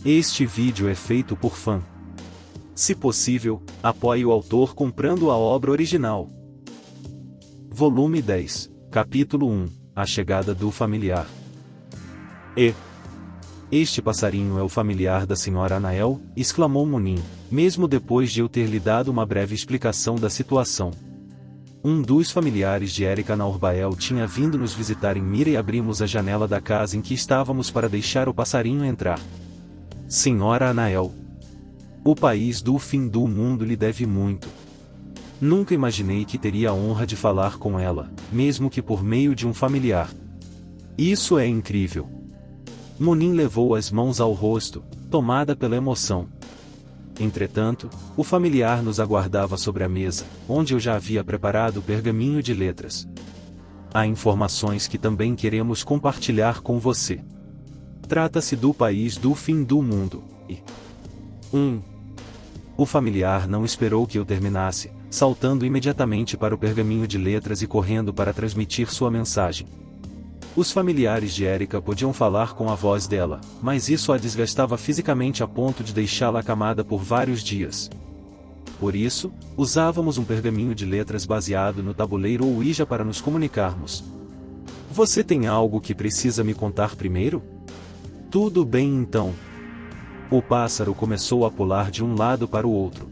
Este vídeo é feito por fã. Se possível, apoie o autor comprando a obra original. Volume 10, Capítulo 1, A Chegada do Familiar. Este passarinho é o familiar da Sra. Anael, exclamou Munim, mesmo depois de eu ter lhe dado uma breve explicação da situação. Um dos familiares de Erika Naurbael tinha vindo nos visitar em Mira e abrimos a janela da casa em que estávamos para deixar o passarinho entrar. Sra. Anael. O país do fim do mundo lhe deve muito. Nunca imaginei que teria a honra de falar com ela, mesmo que por meio de um familiar. Isso é incrível. Munim levou as mãos ao rosto, tomada pela emoção. Entretanto, o familiar nos aguardava sobre a mesa, onde eu já havia preparado o pergaminho de letras. Há informações que também queremos compartilhar com você. Trata-se do país do fim do mundo, e... O familiar não esperou que eu terminasse, saltando imediatamente para o pergaminho de letras e correndo para transmitir sua mensagem. Os familiares de Erika podiam falar com a voz dela, mas isso a desgastava fisicamente a ponto de deixá-la acamada por vários dias. Por isso, usávamos um pergaminho de letras baseado no tabuleiro ou Ouija para nos comunicarmos. Você tem algo que precisa me contar primeiro? Tudo bem então. O pássaro começou a pular de um lado para o outro.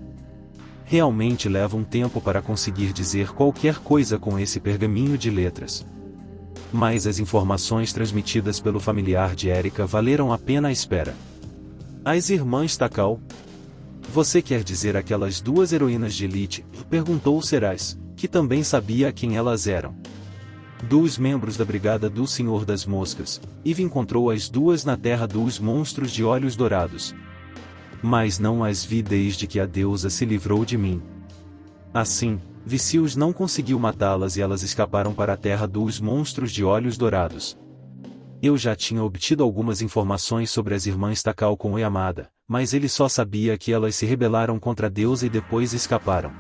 Realmente leva um tempo para conseguir dizer qualquer coisa com esse pergaminho de letras. Mas as informações transmitidas pelo familiar de Erika valeram a pena a espera. As irmãs Takal? Você quer dizer aquelas duas heroínas de elite? Perguntou Serais, que também sabia quem elas eram. Dos membros da Brigada do Senhor das Moscas, Eve encontrou as duas na Terra dos Monstros de Olhos Dourados. Mas não as vi desde que a deusa se livrou de mim. Assim, Vicius não conseguiu matá-las e elas escaparam para a Terra dos Monstros de Olhos Dourados. Eu já tinha obtido algumas informações sobre as irmãs Takal com Oyamada, mas ele só sabia que elas se rebelaram contra a deusa e depois escaparam.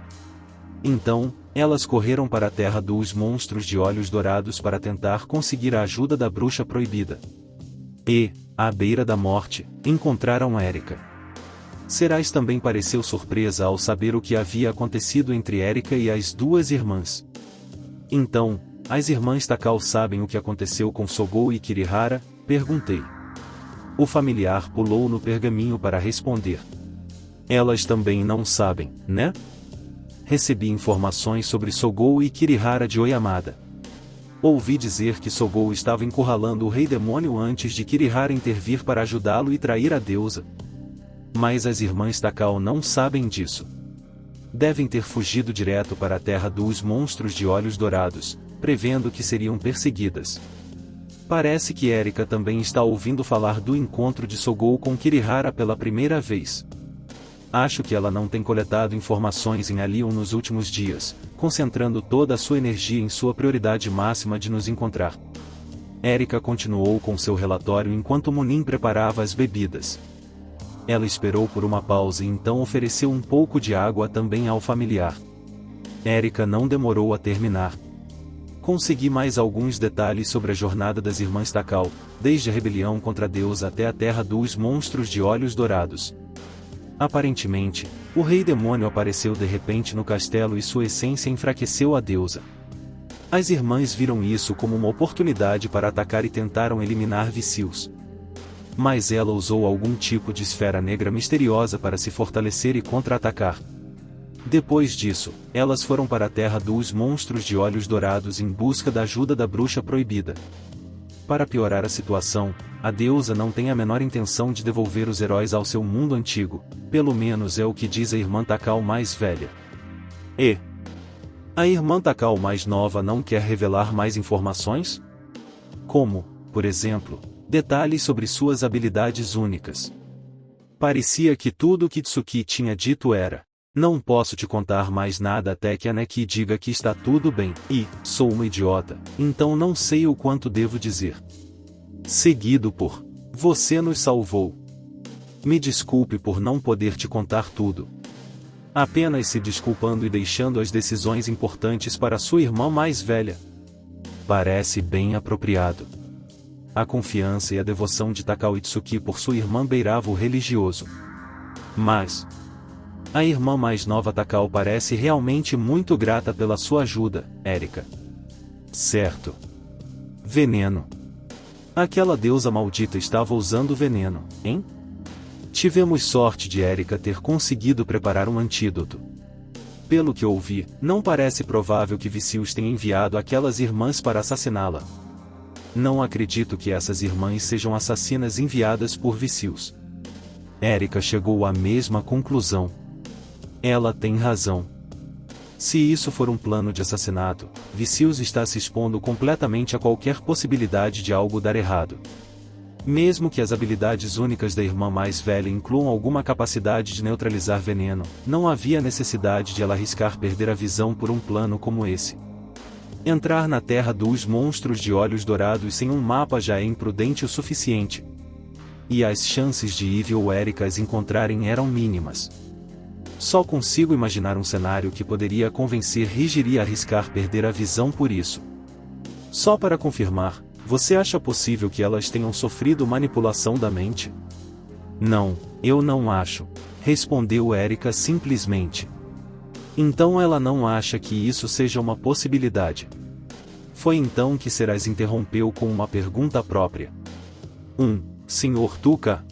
Então, elas correram para a Terra dos Monstros de Olhos Dourados para tentar conseguir a ajuda da bruxa proibida. E, à beira da morte, encontraram Erika. Serais também pareceu surpresa ao saber o que havia acontecido entre Erika e as duas irmãs. Então, as irmãs Takal sabem o que aconteceu com Sogou e Kirihara? Perguntei. O familiar pulou no pergaminho para responder. Elas também não sabem, né? Recebi informações sobre Sogou e Kirihara de Oyamada. Ouvi dizer que Sogou estava encurralando o rei demônio antes de Kirihara intervir para ajudá-lo e trair a deusa. Mas as irmãs Takal não sabem disso. Devem ter fugido direto para a Terra dos Monstros de Olhos Dourados, prevendo que seriam perseguidas. Parece que Erika também está ouvindo falar do encontro de Sogou com Kirihara pela primeira vez. Acho que ela não tem coletado informações em Alion nos últimos dias, concentrando toda a sua energia em sua prioridade máxima de nos encontrar. Erika continuou com seu relatório enquanto Munim preparava as bebidas. Ela esperou por uma pausa e então ofereceu um pouco de água também ao familiar. Erika não demorou a terminar. Consegui mais alguns detalhes sobre a jornada das irmãs Takal, desde a rebelião contra a deusa até a Terra dos Monstros de Olhos Dourados. Aparentemente, o rei demônio apareceu de repente no castelo e sua essência enfraqueceu a deusa. As irmãs viram isso como uma oportunidade para atacar e tentaram eliminar Vicius. Mas ela usou algum tipo de esfera negra misteriosa para se fortalecer e contra-atacar. Depois disso, elas foram para a Terra dos Monstros de Olhos Dourados em busca da ajuda da bruxa proibida. Para piorar a situação, a deusa não tem a menor intenção de devolver os heróis ao seu mundo antigo, pelo menos é o que diz a irmã Takal mais velha. E a irmã Takal mais nova não quer revelar mais informações? Como, por exemplo, detalhes sobre suas habilidades únicas. Parecia que tudo o que Tsuki tinha dito era: não posso te contar mais nada até que a Neki diga que está tudo bem, e, sou uma idiota, então não sei o quanto devo dizer. Seguido por: você nos salvou. Me desculpe por não poder te contar tudo. Apenas se desculpando e deixando as decisões importantes para sua irmã mais velha. Parece bem apropriado. a confiança e a devoção de Takao Itsuki por sua irmã beirava o religioso. Mas a irmã mais nova Takao parece realmente muito grata pela sua ajuda, Erika. Certo. Veneno. Aquela deusa maldita estava usando veneno, hein? Tivemos sorte de Erika ter conseguido preparar um antídoto. Pelo que ouvi, não parece provável que Vicious tenha enviado aquelas irmãs para assassiná-la. Não acredito que essas irmãs sejam assassinas enviadas por Vicious. Erika chegou à mesma conclusão. Ela tem razão. Se isso for um plano de assassinato, Vicious está se expondo completamente a qualquer possibilidade de algo dar errado. Mesmo que as habilidades únicas da irmã mais velha incluam alguma capacidade de neutralizar veneno, não havia necessidade de ela arriscar perder a visão por um plano como esse. Entrar na terra dos monstros de olhos dourados sem um mapa já é imprudente o suficiente. E as chances de Eve ou Erika as encontrarem eram mínimas. Só consigo imaginar um cenário que poderia convencer Higiri a arriscar perder a visão por isso. Só para confirmar, você acha possível que elas tenham sofrido manipulação da mente? Não, eu não acho, respondeu Erika simplesmente. Então ela não acha que isso seja uma possibilidade. Foi então que Seraz interrompeu com uma pergunta própria. Sr. Tuka?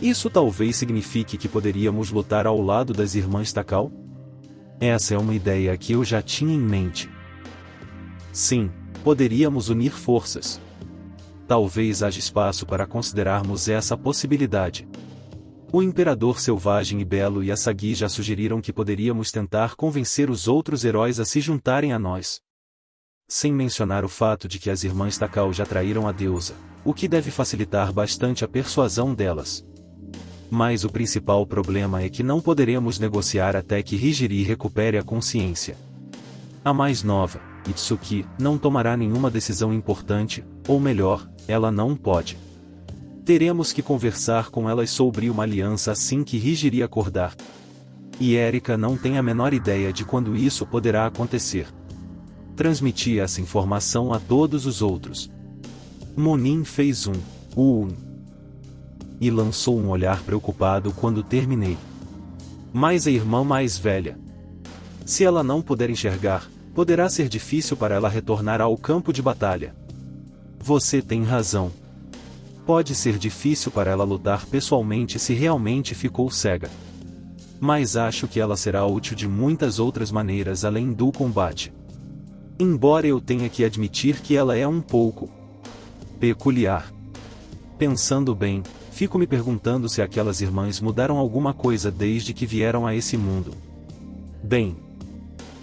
Isso talvez signifique que poderíamos lutar ao lado das irmãs Takao? Essa é uma ideia que eu já tinha em mente. Sim, poderíamos unir forças. Talvez haja espaço para considerarmos essa possibilidade. O Imperador Selvagem e Belo e a Sagi já sugeriram que poderíamos tentar convencer os outros heróis a se juntarem a nós. Sem mencionar o fato de que as irmãs Takao já traíram a deusa, o que deve facilitar bastante a persuasão delas. Mas o principal problema é que não poderemos negociar até que Higiri recupere a consciência. A mais nova, Itsuki, não tomará nenhuma decisão importante, ou melhor, ela não pode. Teremos que conversar com elas sobre uma aliança assim que Higiri acordar. E Erika não tem a menor ideia de quando isso poderá acontecer. Transmiti essa informação a todos os outros. Monin fez e lançou um olhar preocupado quando terminei. Mas a irmã mais velha. Se ela não puder enxergar, poderá ser difícil para ela retornar ao campo de batalha. Você tem razão. Pode ser difícil para ela lutar pessoalmente se realmente ficou cega. Mas acho que ela será útil de muitas outras maneiras além do combate. Embora eu tenha que admitir que ela é um pouco peculiar. Pensando bem, fico me perguntando se aquelas irmãs mudaram alguma coisa desde que vieram a esse mundo. Bem,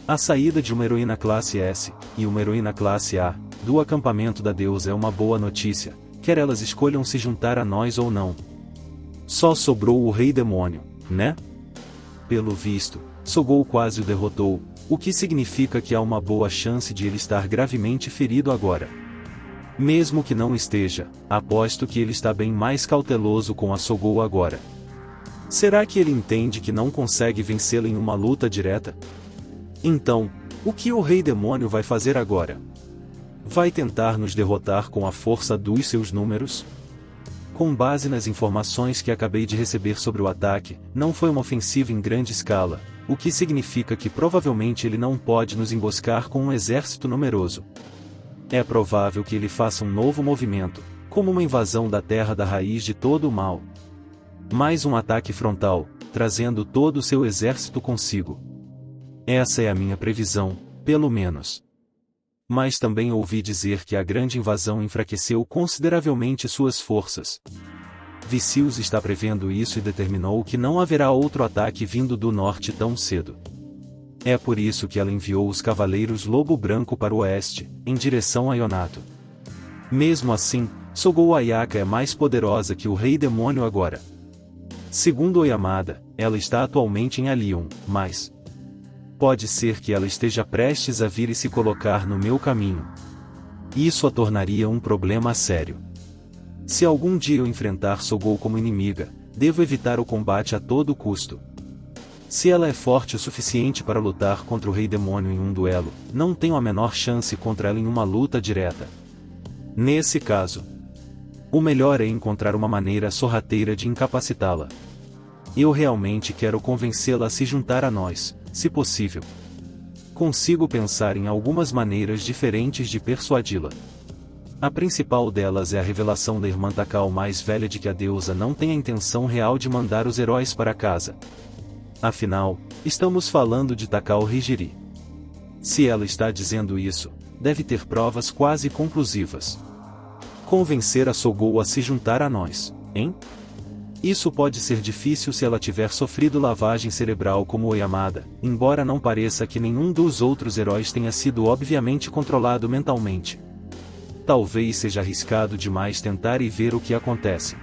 a saída de uma heroína classe S, e uma heroína classe A, do acampamento da deusa é uma boa notícia, quer elas escolham se juntar a nós ou não. Só sobrou o Rei Demônio, né? Pelo visto, Sogou quase o derrotou, o que significa que há uma boa chance de ele estar gravemente ferido agora. Mesmo que não esteja, aposto que ele está bem mais cauteloso com a Sogou agora. Será que ele entende que não consegue vencê-la em uma luta direta? Então, o que o Rei Demônio vai fazer agora? Vai tentar nos derrotar com a força dos seus números? Com base nas informações que acabei de receber sobre o ataque, não foi uma ofensiva em grande escala, o que significa que provavelmente ele não pode nos emboscar com um exército numeroso. É provável que ele faça um novo movimento, como uma invasão da Terra da raiz de todo o mal. Mais um ataque frontal, trazendo todo o seu exército consigo. Essa é a minha previsão, pelo menos. Mas também ouvi dizer que a grande invasão enfraqueceu consideravelmente suas forças. Vicious está prevendo isso e determinou que não haverá outro ataque vindo do norte tão cedo. É por isso que ela enviou os Cavaleiros Lobo Branco para o oeste, em direção a Yonato. Mesmo assim, Sogou Ayaka é mais poderosa que o Rei Demônio agora. Segundo Oyamada, ela está atualmente em Alion, mas pode ser que ela esteja prestes a vir e se colocar no meu caminho. Isso a tornaria um problema sério. Se algum dia eu enfrentar Sogou como inimiga, devo evitar o combate a todo custo. Se ela é forte o suficiente para lutar contra o Rei Demônio em um duelo, não tenho a menor chance contra ela em uma luta direta. Nesse caso, O melhor é encontrar uma maneira sorrateira de incapacitá-la. Eu realmente quero convencê-la a se juntar a nós, se possível. Consigo pensar em algumas maneiras diferentes de persuadi-la. A principal delas é a revelação da irmã Takao mais velha de que a deusa não tem a intenção real de mandar os heróis para casa. Afinal, estamos falando de Takao Hijiri. Se ela está dizendo isso, deve ter provas quase conclusivas. Convencer a Sogou a se juntar a nós, hein? Isso pode ser difícil se ela tiver sofrido lavagem cerebral como Oyamada, embora não pareça que nenhum dos outros heróis tenha sido obviamente controlado mentalmente. Talvez seja arriscado demais tentar e ver o que acontece.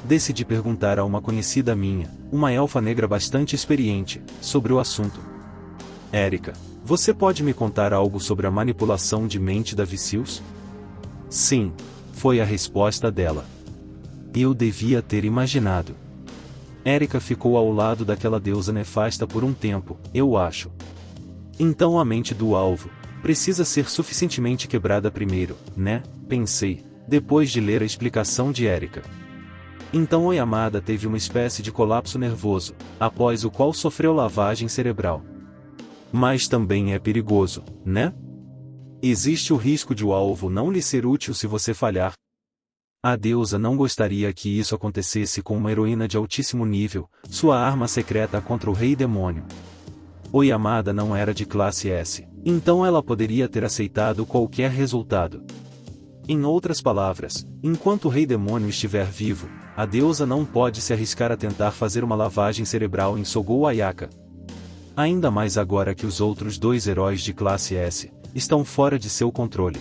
Decidi perguntar a uma conhecida minha, uma elfa negra bastante experiente, sobre o assunto. Erika, você pode me contar algo sobre a manipulação de mente da Vicious? Sim, foi a resposta dela. Eu devia ter imaginado. Erika ficou ao lado daquela deusa nefasta por um tempo, eu acho. Então a mente do alvo precisa ser suficientemente quebrada primeiro, né? Pensei, depois de ler a explicação de Erika. Então Oyamada teve uma espécie de colapso nervoso, após o qual sofreu lavagem cerebral. Mas também é perigoso, né? Existe o risco de o alvo não lhe ser útil se você falhar. A deusa não gostaria que isso acontecesse com uma heroína de altíssimo nível, sua arma secreta contra o Rei Demônio. Oyamada não era de classe S, então ela poderia ter aceitado qualquer resultado. Em outras palavras, enquanto o Rei Demônio estiver vivo, a deusa não pode se arriscar a tentar fazer uma lavagem cerebral em Sogou Ayaka. Ainda mais agora que os outros dois heróis de classe S estão fora de seu controle.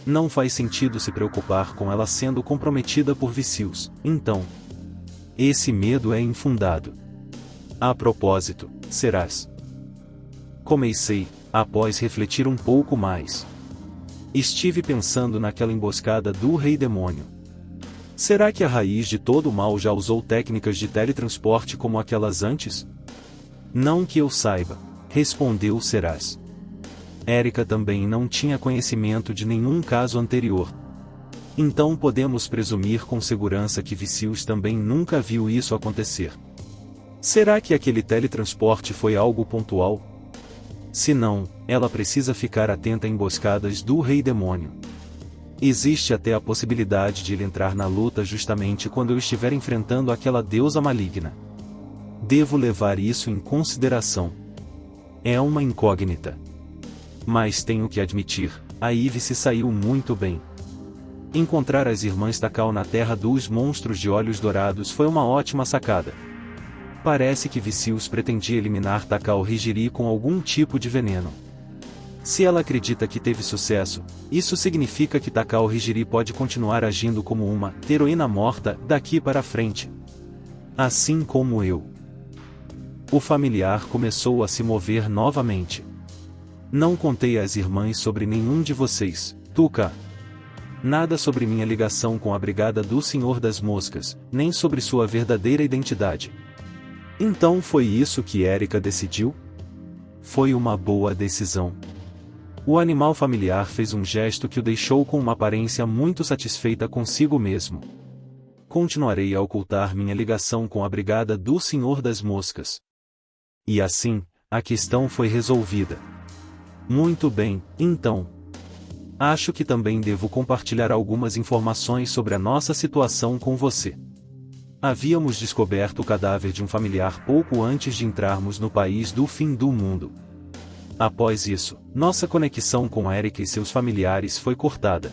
Não faz sentido se preocupar com ela sendo comprometida por Vicious, então. Esse medo é infundado. A propósito, serás? Comecei, após refletir um pouco mais. Estive pensando naquela emboscada do Rei Demônio. Será que a raiz de todo o mal já usou técnicas de teletransporte como aquelas antes? Não que eu saiba, respondeu Serás. Erika também não tinha conhecimento de nenhum caso anterior. Então podemos presumir com segurança que Vicious também nunca viu isso acontecer. Será que aquele teletransporte foi algo pontual? Se não, ela precisa ficar atenta a emboscadas do Rei Demônio. Existe até a possibilidade de ele entrar na luta justamente quando eu estiver enfrentando aquela deusa maligna. Devo levar isso em consideração. É uma incógnita. Mas tenho que admitir, a Eve se saiu muito bem. Encontrar as irmãs Takao na Terra dos Monstros de Olhos Dourados foi uma ótima sacada. Parece que Vicious pretendia eliminar Takao Hijiri com algum tipo de veneno. Se ela acredita que teve sucesso, isso significa que Takao Hijiri pode continuar agindo como uma heroína morta daqui para frente. Assim como eu. O familiar começou a se mover novamente. Não contei às irmãs sobre nenhum de vocês, Tuka. Nada sobre minha ligação com a Brigada do Senhor das Moscas, nem sobre sua verdadeira identidade. Então foi isso que Erika decidiu? Foi uma boa decisão. O animal familiar fez um gesto que o deixou com uma aparência muito satisfeita consigo mesmo. Continuarei a ocultar minha ligação com a Brigada do Senhor das Moscas. E assim, a questão foi resolvida. Muito bem, então. Acho que também devo compartilhar algumas informações sobre a nossa situação com você. Havíamos descoberto o cadáver de um familiar pouco antes de entrarmos no país do fim do mundo. Após isso, nossa conexão com Erika e seus familiares foi cortada.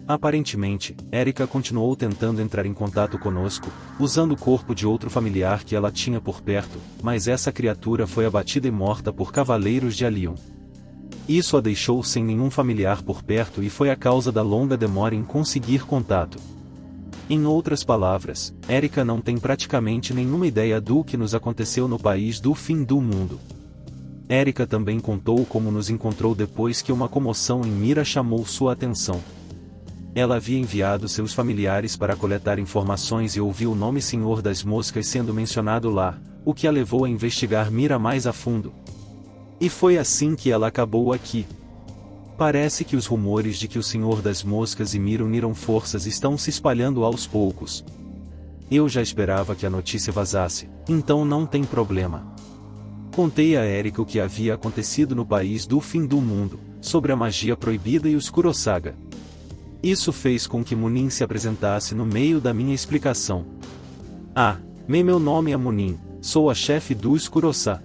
Aparentemente, Erika continuou tentando entrar em contato conosco, usando o corpo de outro familiar que ela tinha por perto, mas essa criatura foi abatida e morta por cavaleiros de Alion. Isso a deixou sem nenhum familiar por perto e foi a causa da longa demora em conseguir contato. Em outras palavras, Erika não tem praticamente nenhuma ideia do que nos aconteceu no país do fim do mundo. Erika também contou como nos encontrou depois que uma comoção em Mira chamou sua atenção. Ela havia enviado seus familiares para coletar informações e ouviu o nome Senhor das Moscas sendo mencionado lá, o que a levou a investigar Mira mais a fundo. E foi assim que ela acabou aqui. Parece que os rumores de que o Senhor das Moscas e Miro uniram forças estão se espalhando aos poucos. Eu já esperava que a notícia vazasse, então não tem problema. Contei a Erika o que havia acontecido no país do fim do mundo, sobre a magia proibida e os Kurosaga. Isso fez com que Munin se apresentasse no meio da minha explicação. Meu nome é Munin, sou a chefe dos Kurosaga.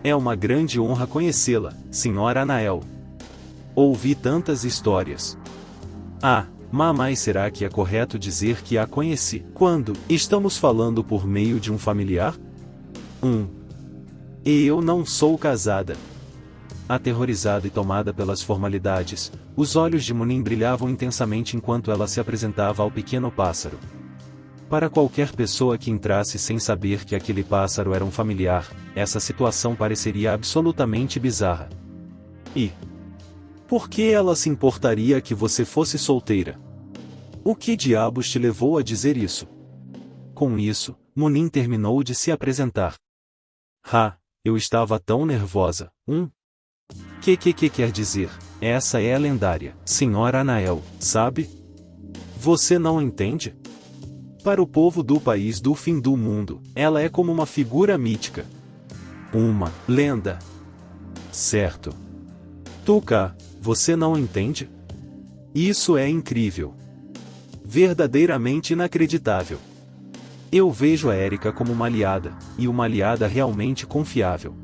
É uma grande honra conhecê-la, Sra. Anael. Ouvi tantas histórias. Mas será que é correto dizer que a conheci, quando estamos falando por meio de um familiar? E eu não sou casada. Aterrorizada e tomada pelas formalidades, os olhos de Munin brilhavam intensamente enquanto ela se apresentava ao pequeno pássaro. Para qualquer pessoa que entrasse sem saber que aquele pássaro era um familiar, essa situação pareceria absolutamente bizarra. E por que ela se importaria que você fosse solteira? O que diabos te levou a dizer isso? Com isso, Munin terminou de se apresentar. Eu estava tão nervosa. Que quer dizer? Essa é a lendária Sra. Anael, sabe? Você não entende? Para o povo do país do fim do mundo, ela é como uma figura mítica. Uma lenda. Certo. Tuca, você não entende? Isso é incrível. Verdadeiramente inacreditável. Eu vejo a Erika como uma aliada, e uma aliada realmente confiável.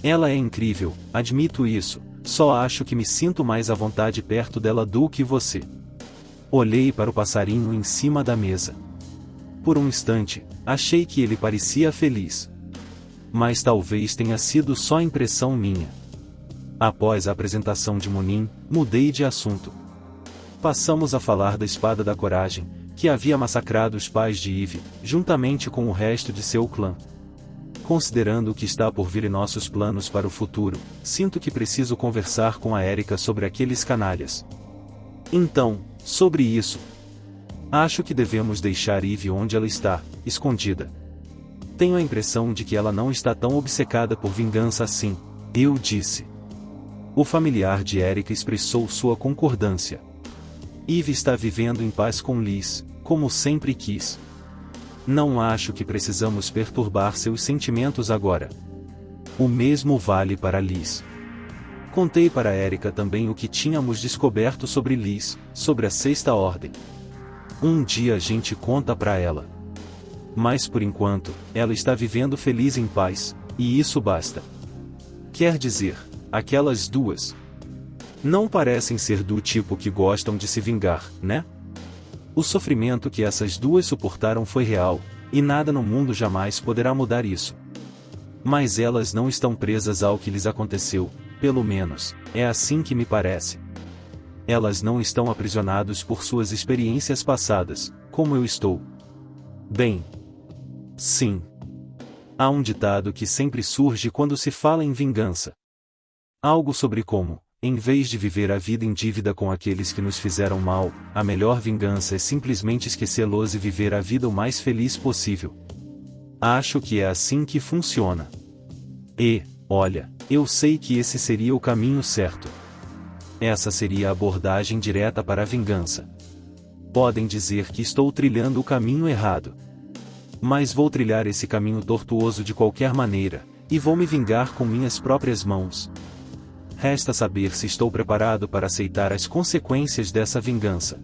Ela é incrível, admito isso, só acho que me sinto mais à vontade perto dela do que você. Olhei para o passarinho em cima da mesa. Por um instante, achei que ele parecia feliz. Mas talvez tenha sido só impressão minha. Após a apresentação de Munin, mudei de assunto. Passamos a falar da Espada da Coragem, que havia massacrado os pais de Eve, juntamente com o resto de seu clã. Considerando o que está por vir em nossos planos para o futuro, sinto que preciso conversar com a Erika sobre aqueles canalhas. Então, sobre isso. Acho que devemos deixar Eve onde ela está, escondida. Tenho a impressão de que ela não está tão obcecada por vingança assim, eu disse. O familiar de Erika expressou sua concordância. Eve está vivendo em paz com Liz, como sempre quis. Não acho que precisamos perturbar seus sentimentos agora. O mesmo vale para Liz. Contei para Erika também o que tínhamos descoberto sobre Liz, sobre a Sexta Ordem. Um dia a gente conta para ela. Mas por enquanto, ela está vivendo feliz em paz, e isso basta. Quer dizer, aquelas duas não parecem ser do tipo que gostam de se vingar, né? O sofrimento que essas duas suportaram foi real, e nada no mundo jamais poderá mudar isso. Mas elas não estão presas ao que lhes aconteceu, pelo menos, é assim que me parece. Elas não estão aprisionadas por suas experiências passadas, como eu estou. Bem, sim. Há um ditado que sempre surge quando se fala em vingança. Algo sobre como, em vez de viver a vida em dívida com aqueles que nos fizeram mal, a melhor vingança é simplesmente esquecê-los e viver a vida o mais feliz possível. Acho que é assim que funciona. E, olha, eu sei que esse seria o caminho certo. Essa seria a abordagem direta para a vingança. Podem dizer que estou trilhando o caminho errado. Mas vou trilhar esse caminho tortuoso de qualquer maneira, e vou me vingar com minhas próprias mãos. Resta saber se estou preparado para aceitar as consequências dessa vingança.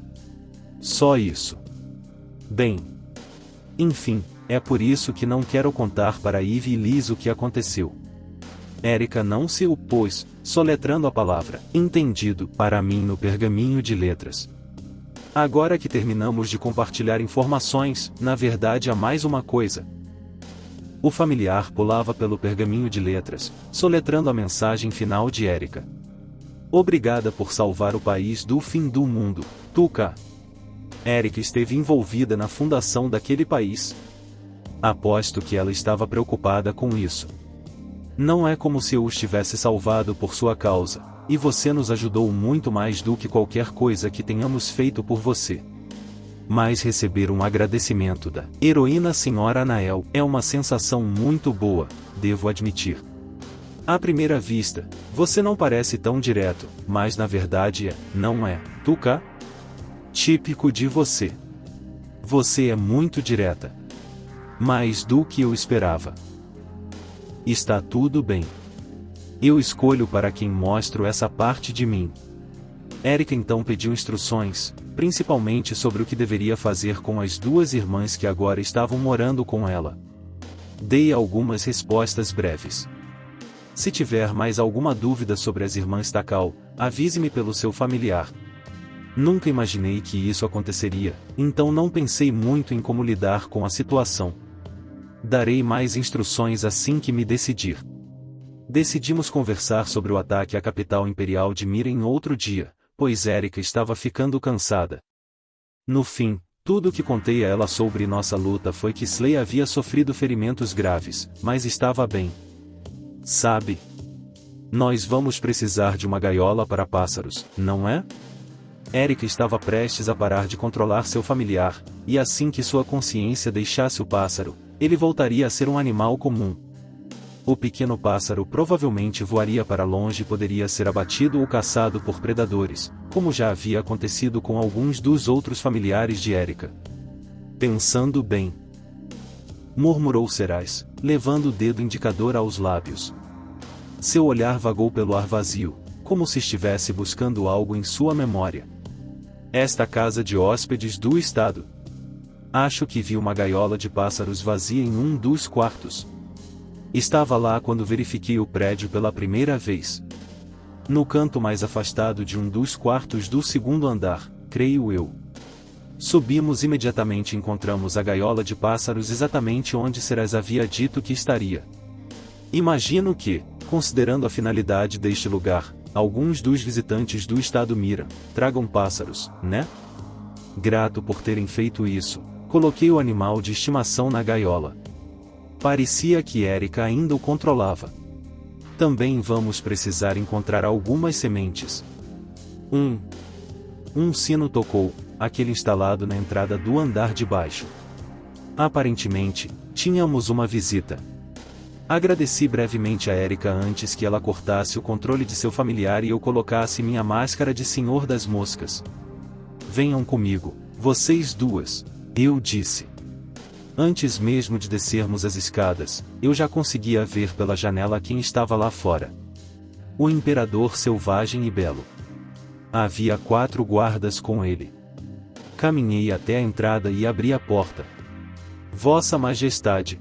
Só isso. Bem. Enfim, é por isso que não quero contar para Eve e Liz o que aconteceu. Erika não se opôs, soletrando a palavra entendido para mim no pergaminho de letras. Agora que terminamos de compartilhar informações, na verdade há mais uma coisa. O familiar pulava pelo pergaminho de letras, soletrando a mensagem final de Erika. Obrigada por salvar o país do fim do mundo, Tuca. Erika esteve envolvida na fundação daquele país. Aposto que ela estava preocupada com isso. Não é como se eu os tivesse salvado por sua causa, e você nos ajudou muito mais do que qualquer coisa que tenhamos feito por você. Mas receber um agradecimento da heroína Sra. Anael é uma sensação muito boa, devo admitir. À primeira vista, você não parece tão direto, mas na verdade não é, Tuca? Típico de você. Você é muito direta. Mais do que eu esperava. Está tudo bem. Eu escolho para quem mostro essa parte de mim. Erika então pediu instruções, principalmente sobre o que deveria fazer com as duas irmãs que agora estavam morando com ela. Dei algumas respostas breves. Se tiver mais alguma dúvida sobre as irmãs Takao, avise-me pelo seu familiar. Nunca imaginei que isso aconteceria, então não pensei muito em como lidar com a situação. Darei mais instruções assim que me decidir. Decidimos conversar sobre o ataque à capital imperial de Mira em outro dia, pois Erika estava ficando cansada. No fim, tudo o que contei a ela sobre nossa luta foi que Slay havia sofrido ferimentos graves, mas estava bem. Sabe? Nós vamos precisar de uma gaiola para pássaros, não é? Erika estava prestes a parar de controlar seu familiar, e assim que sua consciência deixasse o pássaro, ele voltaria a ser um animal comum. O pequeno pássaro provavelmente voaria para longe e poderia ser abatido ou caçado por predadores, como já havia acontecido com alguns dos outros familiares de Erika. Pensando bem, murmurou Serais, levando o dedo indicador aos lábios. Seu olhar vagou pelo ar vazio, como se estivesse buscando algo em sua memória. Esta casa de hóspedes do estado. Acho que vi uma gaiola de pássaros vazia em um dos quartos. Estava lá quando verifiquei o prédio pela primeira vez. No canto mais afastado de um dos quartos do segundo andar, creio eu. Subimos imediatamente e encontramos a gaiola de pássaros exatamente onde Serais havia dito que estaria. Imagino que, considerando a finalidade deste lugar, alguns dos visitantes do estado Mira tragam pássaros, né? Grato por terem feito isso, coloquei o animal de estimação na gaiola. Parecia que Erika ainda o controlava. Também vamos precisar encontrar algumas sementes. Um sino tocou, aquele instalado na entrada do andar de baixo. Aparentemente, tínhamos uma visita. Agradeci brevemente a Erika antes que ela cortasse o controle de seu familiar e eu colocasse minha máscara de Senhor das Moscas. Venham comigo, vocês duas, eu disse. Antes mesmo de descermos as escadas, eu já conseguia ver pela janela quem estava lá fora. O imperador selvagem e belo. Havia 4 guardas com ele. Caminhei até a entrada e abri a porta. Vossa Majestade.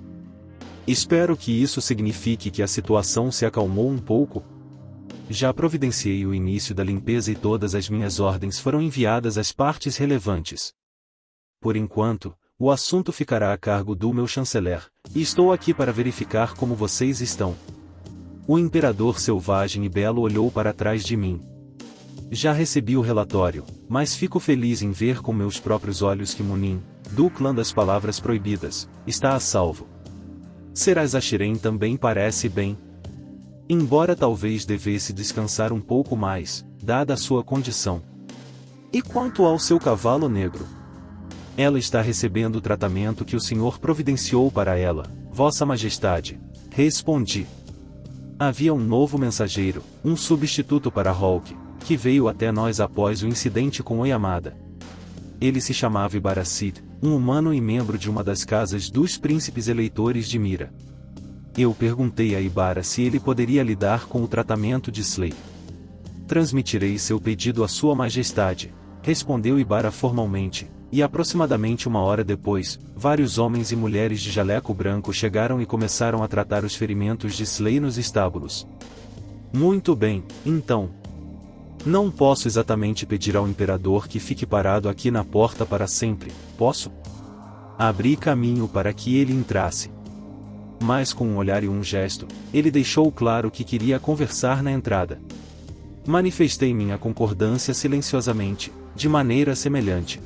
Espero que isso signifique que a situação se acalmou um pouco. Já providenciei o início da limpeza e todas as minhas ordens foram enviadas às partes relevantes. Por enquanto, o assunto ficará a cargo do meu chanceler, e estou aqui para verificar como vocês estão. O imperador selvagem e belo olhou para trás de mim. Já recebi o relatório, mas fico feliz em ver com meus próprios olhos que Munin, do clã das palavras proibidas, está a salvo. Serais Ashiren também parece bem. Embora talvez devesse descansar um pouco mais, dada a sua condição. E quanto ao seu cavalo negro? Ela está recebendo o tratamento que o Senhor providenciou para ela, Vossa Majestade. Respondi. Havia um novo mensageiro, um substituto para Hulk, que veio até nós após o incidente com Oyamada. Ele se chamava Ibaracid, um humano e membro de uma das casas dos príncipes eleitores de Mira. Eu perguntei a Ibara se ele poderia lidar com o tratamento de Slay. Transmitirei seu pedido à Sua Majestade, respondeu Ibara formalmente. E aproximadamente uma hora depois, vários homens e mulheres de jaleco branco chegaram e começaram a tratar os ferimentos de Slay nos estábulos. Muito bem, então. Não posso exatamente pedir ao imperador que fique parado aqui na porta para sempre, posso? Abri caminho para que ele entrasse. Mas com um olhar e um gesto, ele deixou claro que queria conversar na entrada. Manifestei minha concordância silenciosamente, de maneira semelhante.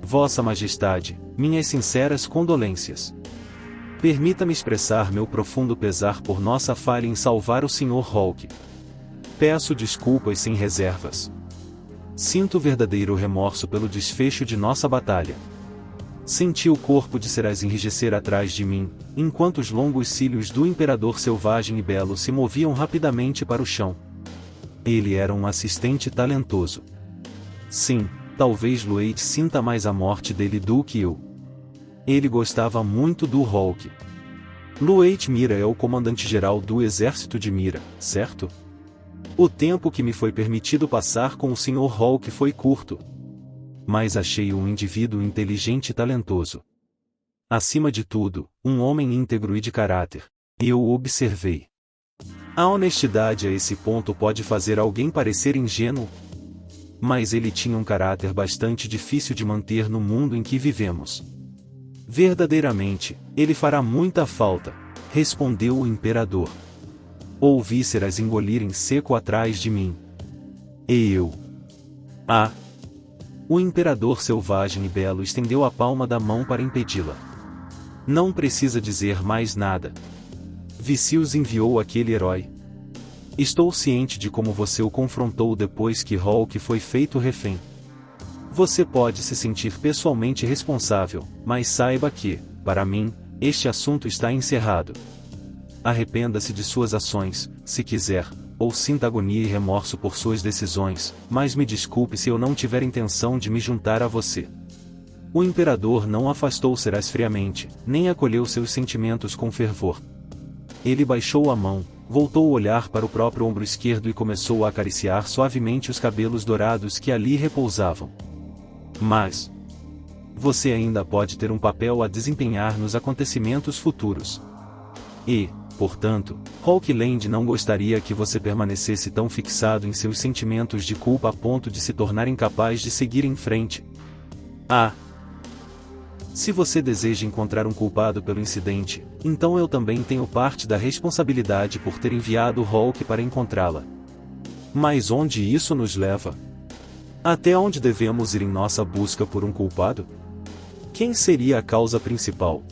Vossa Majestade, minhas sinceras condolências. Permita-me expressar meu profundo pesar por nossa falha em salvar o Sr. Hulk. Peço desculpas sem reservas. Sinto verdadeiro remorso pelo desfecho de nossa batalha. Senti o corpo de Serás enrijecer atrás de mim, enquanto os longos cílios do imperador selvagem e belo se moviam rapidamente para o chão. Ele era um assistente talentoso. Sim, talvez Lueit sinta mais a morte dele do que eu. Ele gostava muito do Hulk. Lueit Mira é o comandante-geral do exército de Mira, certo? O tempo que me foi permitido passar com o Sr. Hulk foi curto. Mas achei-o um indivíduo inteligente e talentoso. Acima de tudo, um homem íntegro e de caráter. Eu o observei. A honestidade a esse ponto pode fazer alguém parecer ingênuo. Mas ele tinha um caráter bastante difícil de manter no mundo em que vivemos. Verdadeiramente, ele fará muita falta, respondeu o imperador. Ouvi Serás engolir em seco atrás de mim. E eu. Ah! O imperador selvagem e belo estendeu a palma da mão para impedi-la. Não precisa dizer mais nada. Vicious enviou aquele herói. Estou ciente de como você o confrontou depois que Hulk foi feito refém. Você pode se sentir pessoalmente responsável, mas saiba que, para mim, este assunto está encerrado. Arrependa-se de suas ações, se quiser, ou sinta agonia e remorso por suas decisões, mas me desculpe se eu não tiver intenção de me juntar a você. O imperador não afastou Serás friamente, nem acolheu seus sentimentos com fervor. Ele baixou a mão, voltou o olhar para o próprio ombro esquerdo e começou a acariciar suavemente os cabelos dourados que ali repousavam. Mas você ainda pode ter um papel a desempenhar nos acontecimentos futuros. E, portanto, Hulkland não gostaria que você permanecesse tão fixado em seus sentimentos de culpa a ponto de se tornar incapaz de seguir em frente. Ah! Se você deseja encontrar um culpado pelo incidente, então eu também tenho parte da responsabilidade por ter enviado Hulk para encontrá-la. Mas onde isso nos leva? Até onde devemos ir em nossa busca por um culpado? Quem seria a causa principal?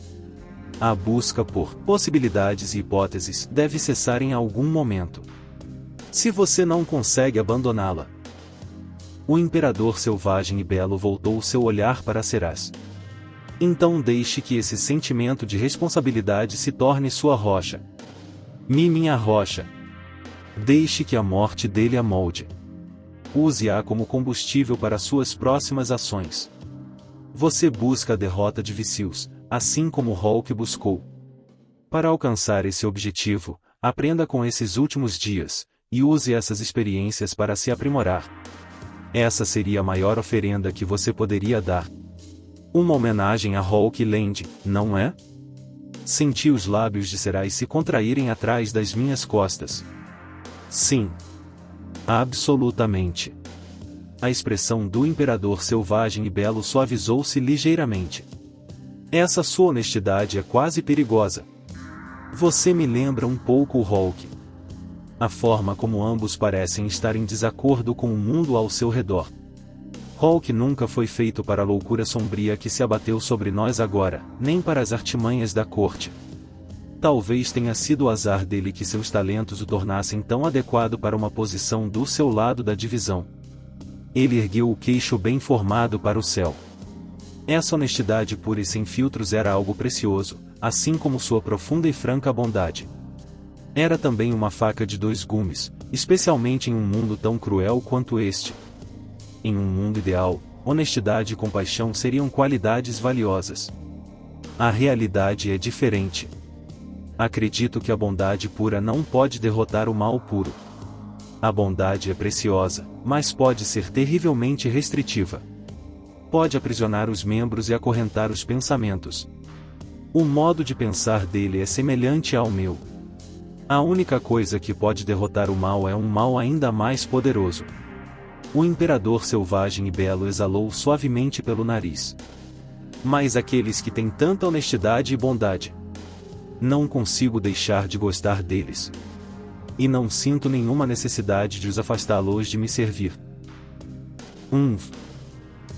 A busca por possibilidades e hipóteses deve cessar em algum momento. Se você não consegue abandoná-la. O imperador selvagem e belo voltou seu olhar para Serás. Então deixe que esse sentimento de responsabilidade se torne sua rocha. Minha rocha. Deixe que a morte dele a molde. Use-a como combustível para suas próximas ações. Você busca a derrota de Vicious, assim como Hulk buscou. Para alcançar esse objetivo, aprenda com esses últimos dias, e use essas experiências para se aprimorar. Essa seria a maior oferenda que você poderia dar. Uma homenagem a Hulkland, não é? Senti os lábios de Serás se contraírem atrás das minhas costas. Sim. Absolutamente. A expressão do imperador selvagem e belo suavizou-se ligeiramente. Essa sua honestidade é quase perigosa. Você me lembra um pouco o Hulk. A forma como ambos parecem estar em desacordo com o mundo ao seu redor. Hulk nunca foi feito para a loucura sombria que se abateu sobre nós agora, nem para as artimanhas da corte. Talvez tenha sido o azar dele que seus talentos o tornassem tão adequado para uma posição do seu lado da divisão. Ele ergueu o queixo bem formado para o céu. Essa honestidade pura e sem filtros era algo precioso, assim como sua profunda e franca bondade. Era também uma faca de dois gumes, especialmente em um mundo tão cruel quanto este. Em um mundo ideal, honestidade e compaixão seriam qualidades valiosas. A realidade é diferente. Acredito que a bondade pura não pode derrotar o mal puro. A bondade é preciosa, mas pode ser terrivelmente restritiva. Pode aprisionar os membros e acorrentar os pensamentos. O modo de pensar dele é semelhante ao meu. A única coisa que pode derrotar o mal é um mal ainda mais poderoso. O imperador selvagem e belo exalou suavemente pelo nariz. Mas aqueles que têm tanta honestidade e bondade. Não consigo deixar de gostar deles. E não sinto nenhuma necessidade de os afastá-los de me servir.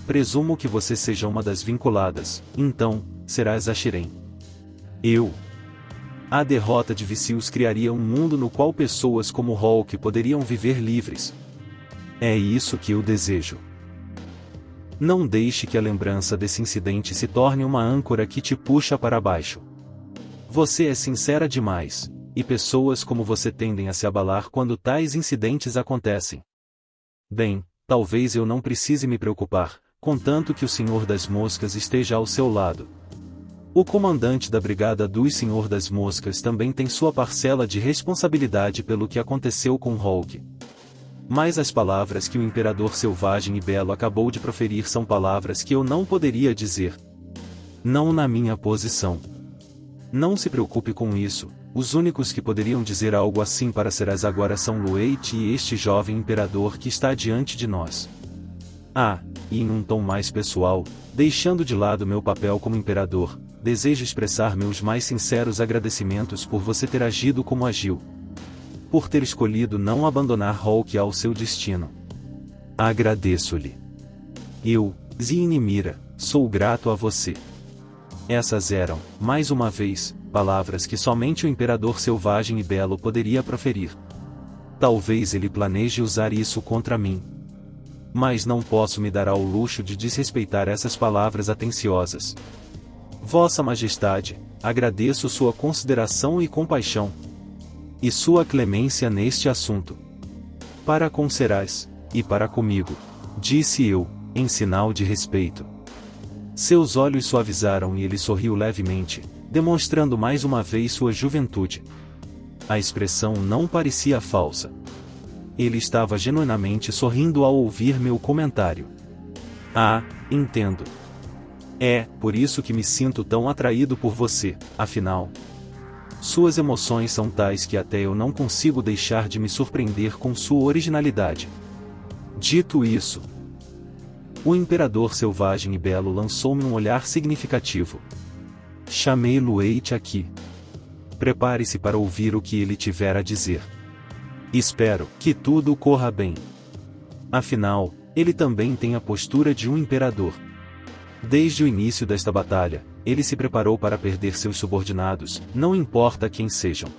Presumo que você seja uma das vinculadas, então, serás a Shireen. A derrota de Vicious criaria um mundo no qual pessoas como Hulk poderiam viver livres. É isso que eu desejo. Não deixe que a lembrança desse incidente se torne uma âncora que te puxa para baixo. Você é sincera demais, e pessoas como você tendem a se abalar quando tais incidentes acontecem. Bem, talvez eu não precise me preocupar, contanto que o Senhor das Moscas esteja ao seu lado. O comandante da Brigada do Senhor das Moscas também tem sua parcela de responsabilidade pelo que aconteceu com Hulk. Mas as palavras que o Imperador Selvagem e Belo acabou de proferir são palavras que eu não poderia dizer. Não na minha posição. Não se preocupe com isso, os únicos que poderiam dizer algo assim para Serás agora são Lueit e este jovem Imperador que está diante de nós. Ah, e em um tom mais pessoal, deixando de lado meu papel como Imperador, desejo expressar meus mais sinceros agradecimentos por você ter agido como agiu. Por ter escolhido não abandonar Hulk ao seu destino. Agradeço-lhe. Eu, Zinimira, sou grato a você. Essas eram, mais uma vez, palavras que somente o Imperador Selvagem e Belo poderia proferir. Talvez ele planeje usar isso contra mim. Mas não posso me dar ao luxo de desrespeitar essas palavras atenciosas. Vossa Majestade, agradeço sua consideração e compaixão. E sua clemência neste assunto. Para com Serás, e para comigo, disse eu, em sinal de respeito. Seus olhos suavizaram e ele sorriu levemente, demonstrando mais uma vez sua juventude. A expressão não parecia falsa. Ele estava genuinamente sorrindo ao ouvir meu comentário. Ah, entendo. É por isso que me sinto tão atraído por você, afinal. Suas emoções são tais que até eu não consigo deixar de me surpreender com sua originalidade. Dito isso, o Imperador Selvagem e Belo lançou-me um olhar significativo. Chamei Lueit aqui. Prepare-se para ouvir o que ele tiver a dizer. Espero que tudo corra bem. Afinal, ele também tem a postura de um imperador. Desde o início desta batalha, ele se preparou para perder seus subordinados, não importa quem sejam.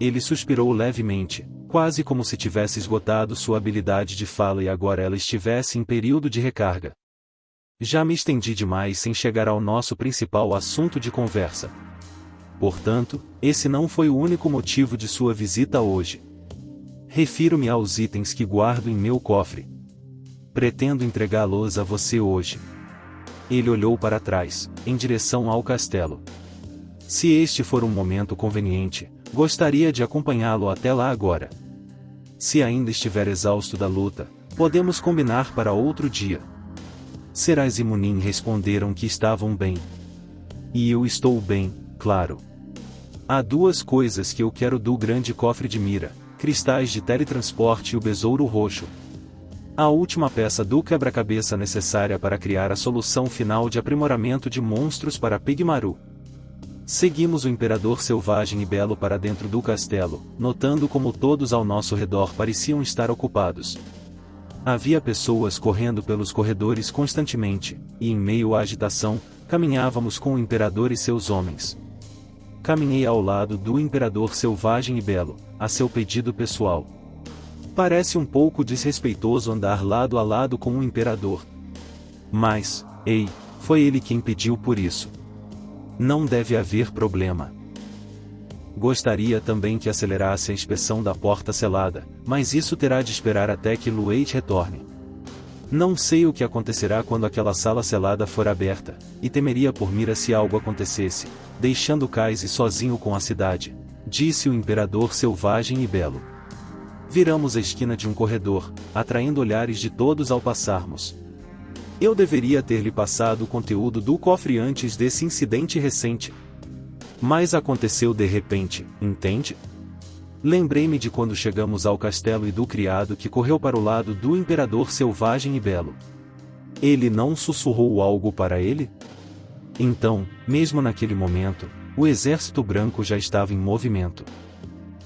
Ele suspirou levemente, quase como se tivesse esgotado sua habilidade de fala e agora ela estivesse em período de recarga. Já me estendi demais sem chegar ao nosso principal assunto de conversa. Portanto, esse não foi o único motivo de sua visita hoje. Refiro-me aos itens que guardo em meu cofre. Pretendo entregá-los a você hoje. Ele olhou para trás, em direção ao castelo. Se este for um momento conveniente, gostaria de acompanhá-lo até lá agora. Se ainda estiver exausto da luta, podemos combinar para outro dia. Serás e Munin responderam que estavam bem. E eu estou bem, claro. Há duas coisas que eu quero do grande cofre de Mira: cristais de teletransporte e o besouro roxo. A última peça do quebra-cabeça necessária para criar a solução final de aprimoramento de monstros para Pigmaru. Seguimos o Imperador Selvagem e Belo para dentro do castelo, notando como todos ao nosso redor pareciam estar ocupados. Havia pessoas correndo pelos corredores constantemente, e em meio à agitação, caminhávamos com o Imperador e seus homens. Caminhei ao lado do Imperador Selvagem e Belo, a seu pedido pessoal. Parece um pouco desrespeitoso andar lado a lado com um imperador. Mas, ei, foi ele quem pediu por isso. Não deve haver problema. Gostaria também que acelerasse a inspeção da porta selada, mas isso terá de esperar até que Lueit retorne. Não sei o que acontecerá quando aquela sala selada for aberta, e temeria por Mira se algo acontecesse, deixando Kaise sozinho com a cidade, disse o Imperador Selvagem e Belo. Viramos a esquina de um corredor, atraindo olhares de todos ao passarmos. Eu deveria ter lhe passado o conteúdo do cofre antes desse incidente recente. Mas aconteceu de repente, entende? Lembrei-me de quando chegamos ao castelo e do criado que correu para o lado do Imperador Selvagem e Belo. Ele não sussurrou algo para ele? Então, mesmo naquele momento, o exército branco já estava em movimento.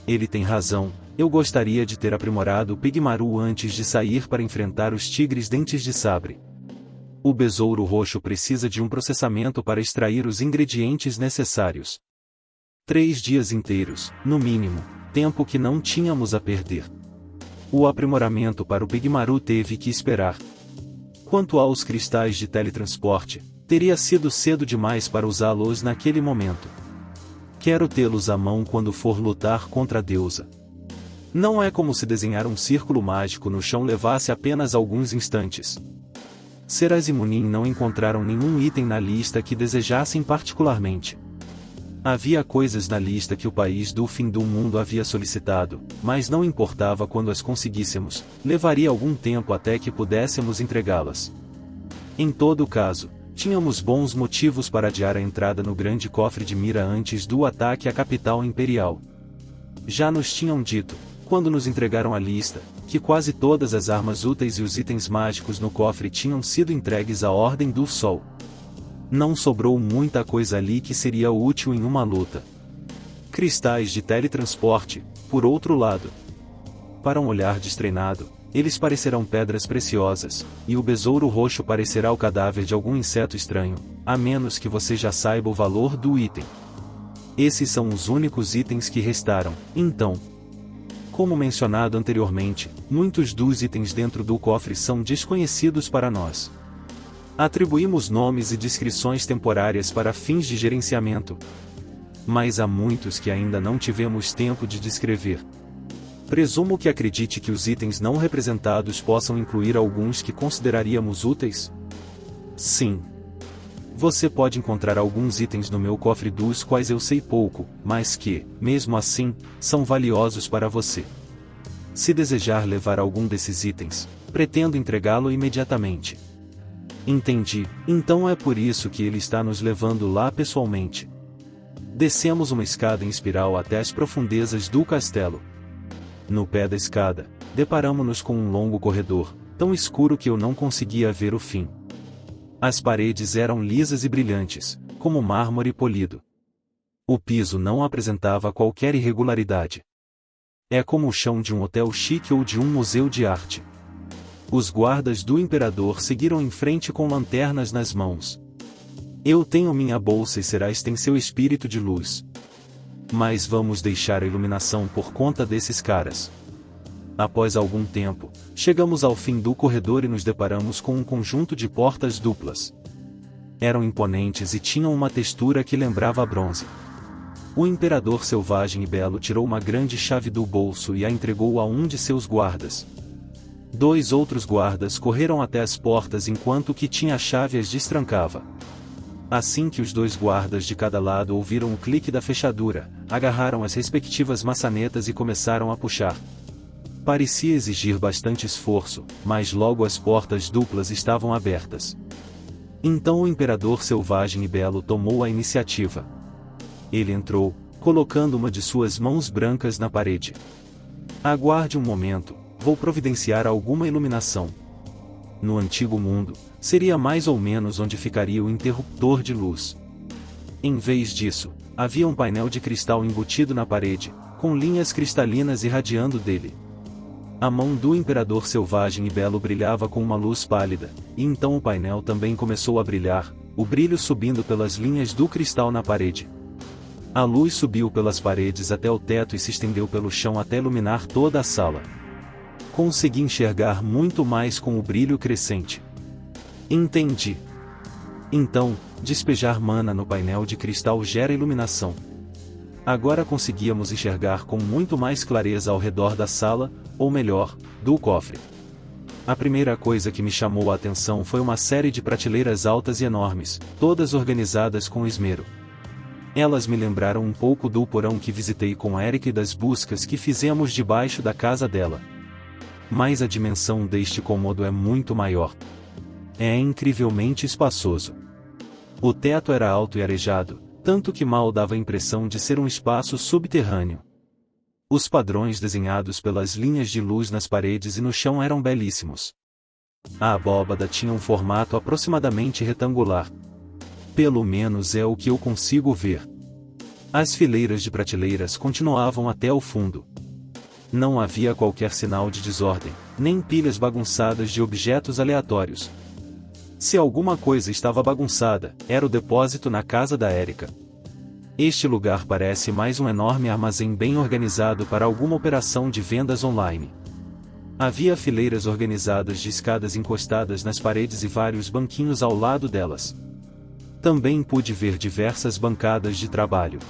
Ele tem razão. Eu gostaria de ter aprimorado o Pigmaru antes de sair para enfrentar os tigres dentes de sabre. O besouro roxo precisa de um processamento para extrair os ingredientes necessários. 3 dias inteiros, no mínimo, tempo que não tínhamos a perder. O aprimoramento para o Pigmaru teve que esperar. Quanto aos cristais de teletransporte, teria sido cedo demais para usá-los naquele momento. Quero tê-los à mão quando for lutar contra a deusa. Não é como se desenhar um círculo mágico no chão levasse apenas alguns instantes. Seraz e Munin não encontraram nenhum item na lista que desejassem particularmente. Havia coisas na lista que o país do fim do mundo havia solicitado, mas não importava quando as conseguíssemos, levaria algum tempo até que pudéssemos entregá-las. Em todo caso, tínhamos bons motivos para adiar a entrada no grande cofre de Mira antes do ataque à capital imperial. Já nos tinham dito, quando nos entregaram a lista, que quase todas as armas úteis e os itens mágicos no cofre tinham sido entregues à Ordem do Sol. Não sobrou muita coisa ali que seria útil em uma luta. Cristais de teletransporte, por outro lado. Para um olhar destreinado, eles parecerão pedras preciosas, e o besouro roxo parecerá o cadáver de algum inseto estranho, a menos que você já saiba o valor do item. Esses são os únicos itens que restaram, então. Como mencionado anteriormente, muitos dos itens dentro do cofre são desconhecidos para nós. Atribuímos nomes e descrições temporárias para fins de gerenciamento. Mas há muitos que ainda não tivemos tempo de descrever. Presumo que acredite que os itens não representados possam incluir alguns que consideraríamos úteis? Sim. Você pode encontrar alguns itens no meu cofre dos quais eu sei pouco, mas que, mesmo assim, são valiosos para você. Se desejar levar algum desses itens, pretendo entregá-lo imediatamente. Entendi, então é por isso que ele está nos levando lá pessoalmente. Descemos uma escada em espiral até as profundezas do castelo. No pé da escada, deparamo-nos com um longo corredor, tão escuro que eu não conseguia ver o fim. As paredes eram lisas e brilhantes, como mármore polido. O piso não apresentava qualquer irregularidade. É como o chão de um hotel chique ou de um museu de arte. Os guardas do imperador seguiram em frente com lanternas nas mãos. Eu tenho minha bolsa e Seraz tem seu espírito de luz. Mas vamos deixar a iluminação por conta desses caras. Após algum tempo, chegamos ao fim do corredor e nos deparamos com um conjunto de portas duplas. Eram imponentes e tinham uma textura que lembrava bronze. O imperador selvagem e belo tirou uma grande chave do bolso e a entregou a um de seus guardas. 2 outros guardas correram até as portas enquanto o que tinha a chave as destrancava. Assim que os 2 guardas de cada lado ouviram o clique da fechadura, agarraram as respectivas maçanetas e começaram a puxar. Parecia exigir bastante esforço, mas logo as portas duplas estavam abertas. Então o imperador selvagem e belo tomou a iniciativa. Ele entrou, colocando uma de suas mãos brancas na parede. Aguarde um momento, vou providenciar alguma iluminação. No antigo mundo, seria mais ou menos onde ficaria o interruptor de luz. Em vez disso, havia um painel de cristal embutido na parede, com linhas cristalinas irradiando dele. A mão do imperador selvagem e belo brilhava com uma luz pálida, e então o painel também começou a brilhar, o brilho subindo pelas linhas do cristal na parede. A luz subiu pelas paredes até o teto e se estendeu pelo chão até iluminar toda a sala. Consegui enxergar muito mais com o brilho crescente. Entendi. Então, despejar mana no painel de cristal gera iluminação. Agora conseguíamos enxergar com muito mais clareza ao redor da sala, ou melhor, do cofre. A primeira coisa que me chamou a atenção foi uma série de prateleiras altas e enormes, todas organizadas com esmero. Elas me lembraram um pouco do porão que visitei com Eric e das buscas que fizemos debaixo da casa dela. Mas a dimensão deste cômodo é muito maior. É incrivelmente espaçoso. O teto era alto e arejado, tanto que mal dava a impressão de ser um espaço subterrâneo. Os padrões desenhados pelas linhas de luz nas paredes e no chão eram belíssimos. A abóbada tinha um formato aproximadamente retangular. Pelo menos é o que eu consigo ver. As fileiras de prateleiras continuavam até o fundo. Não havia qualquer sinal de desordem, nem pilhas bagunçadas de objetos aleatórios. Se alguma coisa estava bagunçada, era o depósito na casa da Erika. Este lugar parece mais um enorme armazém bem organizado para alguma operação de vendas online. Havia fileiras organizadas de escadas encostadas nas paredes e vários banquinhos ao lado delas. Também pude ver diversas bancadas de trabalho.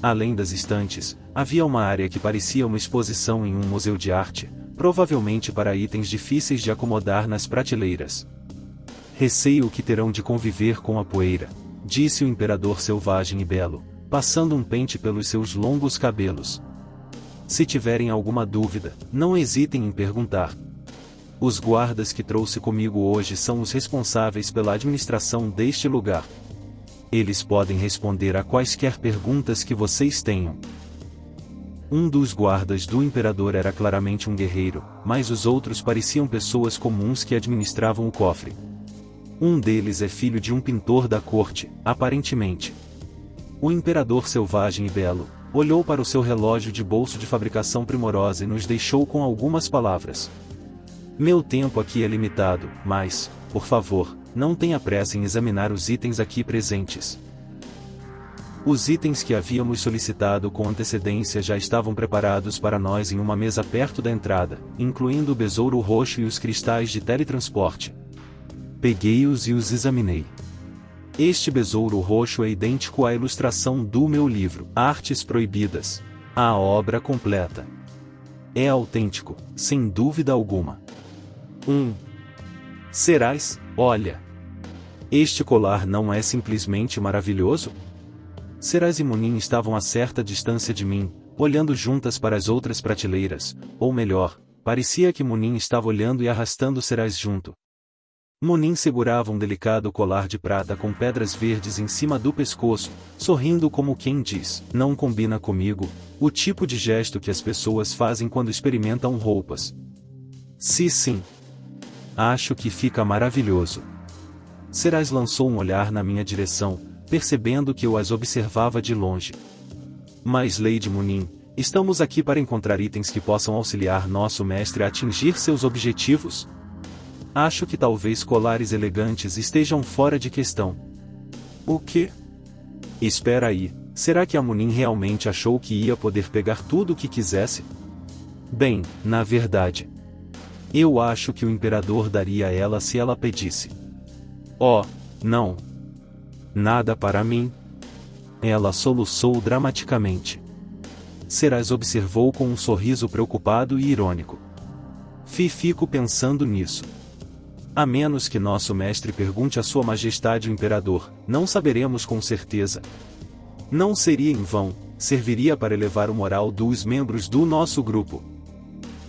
Além das estantes, havia uma área que parecia uma exposição em um museu de arte, provavelmente para itens difíceis de acomodar nas prateleiras. Receio que terão de conviver com a poeira, disse o imperador selvagem e belo, passando um pente pelos seus longos cabelos. Se tiverem alguma dúvida, não hesitem em perguntar. Os guardas que trouxe comigo hoje são os responsáveis pela administração deste lugar. Eles podem responder a quaisquer perguntas que vocês tenham. Um dos guardas do imperador era claramente um guerreiro, mas os outros pareciam pessoas comuns que administravam o cofre. Um deles é filho de um pintor da corte, aparentemente. O imperador selvagem e belo olhou para o seu relógio de bolso de fabricação primorosa e nos deixou com algumas palavras. Meu tempo aqui é limitado, mas, por favor, não tenha pressa em examinar os itens aqui presentes. Os itens que havíamos solicitado com antecedência já estavam preparados para nós em uma mesa perto da entrada, incluindo o besouro roxo e os cristais de teletransporte. Peguei-os e os examinei. Este besouro roxo é idêntico à ilustração do meu livro, Artes Proibidas. A obra completa. É autêntico, sem dúvida alguma. Serás, olha. Este colar não é simplesmente maravilhoso? Serás e Munin estavam a certa distância de mim, olhando juntas para as outras prateleiras, ou melhor, parecia que Munin estava olhando e arrastando Serás junto. Munin segurava um delicado colar de prata com pedras verdes em cima do pescoço, sorrindo como quem diz, não combina comigo, o tipo de gesto que as pessoas fazem quando experimentam roupas. Sim. Acho que fica maravilhoso. Serás lançou um olhar na minha direção, percebendo que eu as observava de longe. Mas Lady Munin, estamos aqui para encontrar itens que possam auxiliar nosso mestre a atingir seus objetivos? Acho que talvez colares elegantes estejam fora de questão. O quê? Espera aí, será que a Munin realmente achou que ia poder pegar tudo o que quisesse? Bem, na verdade, eu acho que o imperador daria a ela se ela pedisse. Oh, não. Nada para mim. Ela soluçou dramaticamente. Serás observou com um sorriso preocupado e irônico. Fico pensando nisso. A menos que nosso mestre pergunte a Sua Majestade o Imperador, não saberemos com certeza. Não seria em vão, serviria para elevar o moral dos membros do nosso grupo.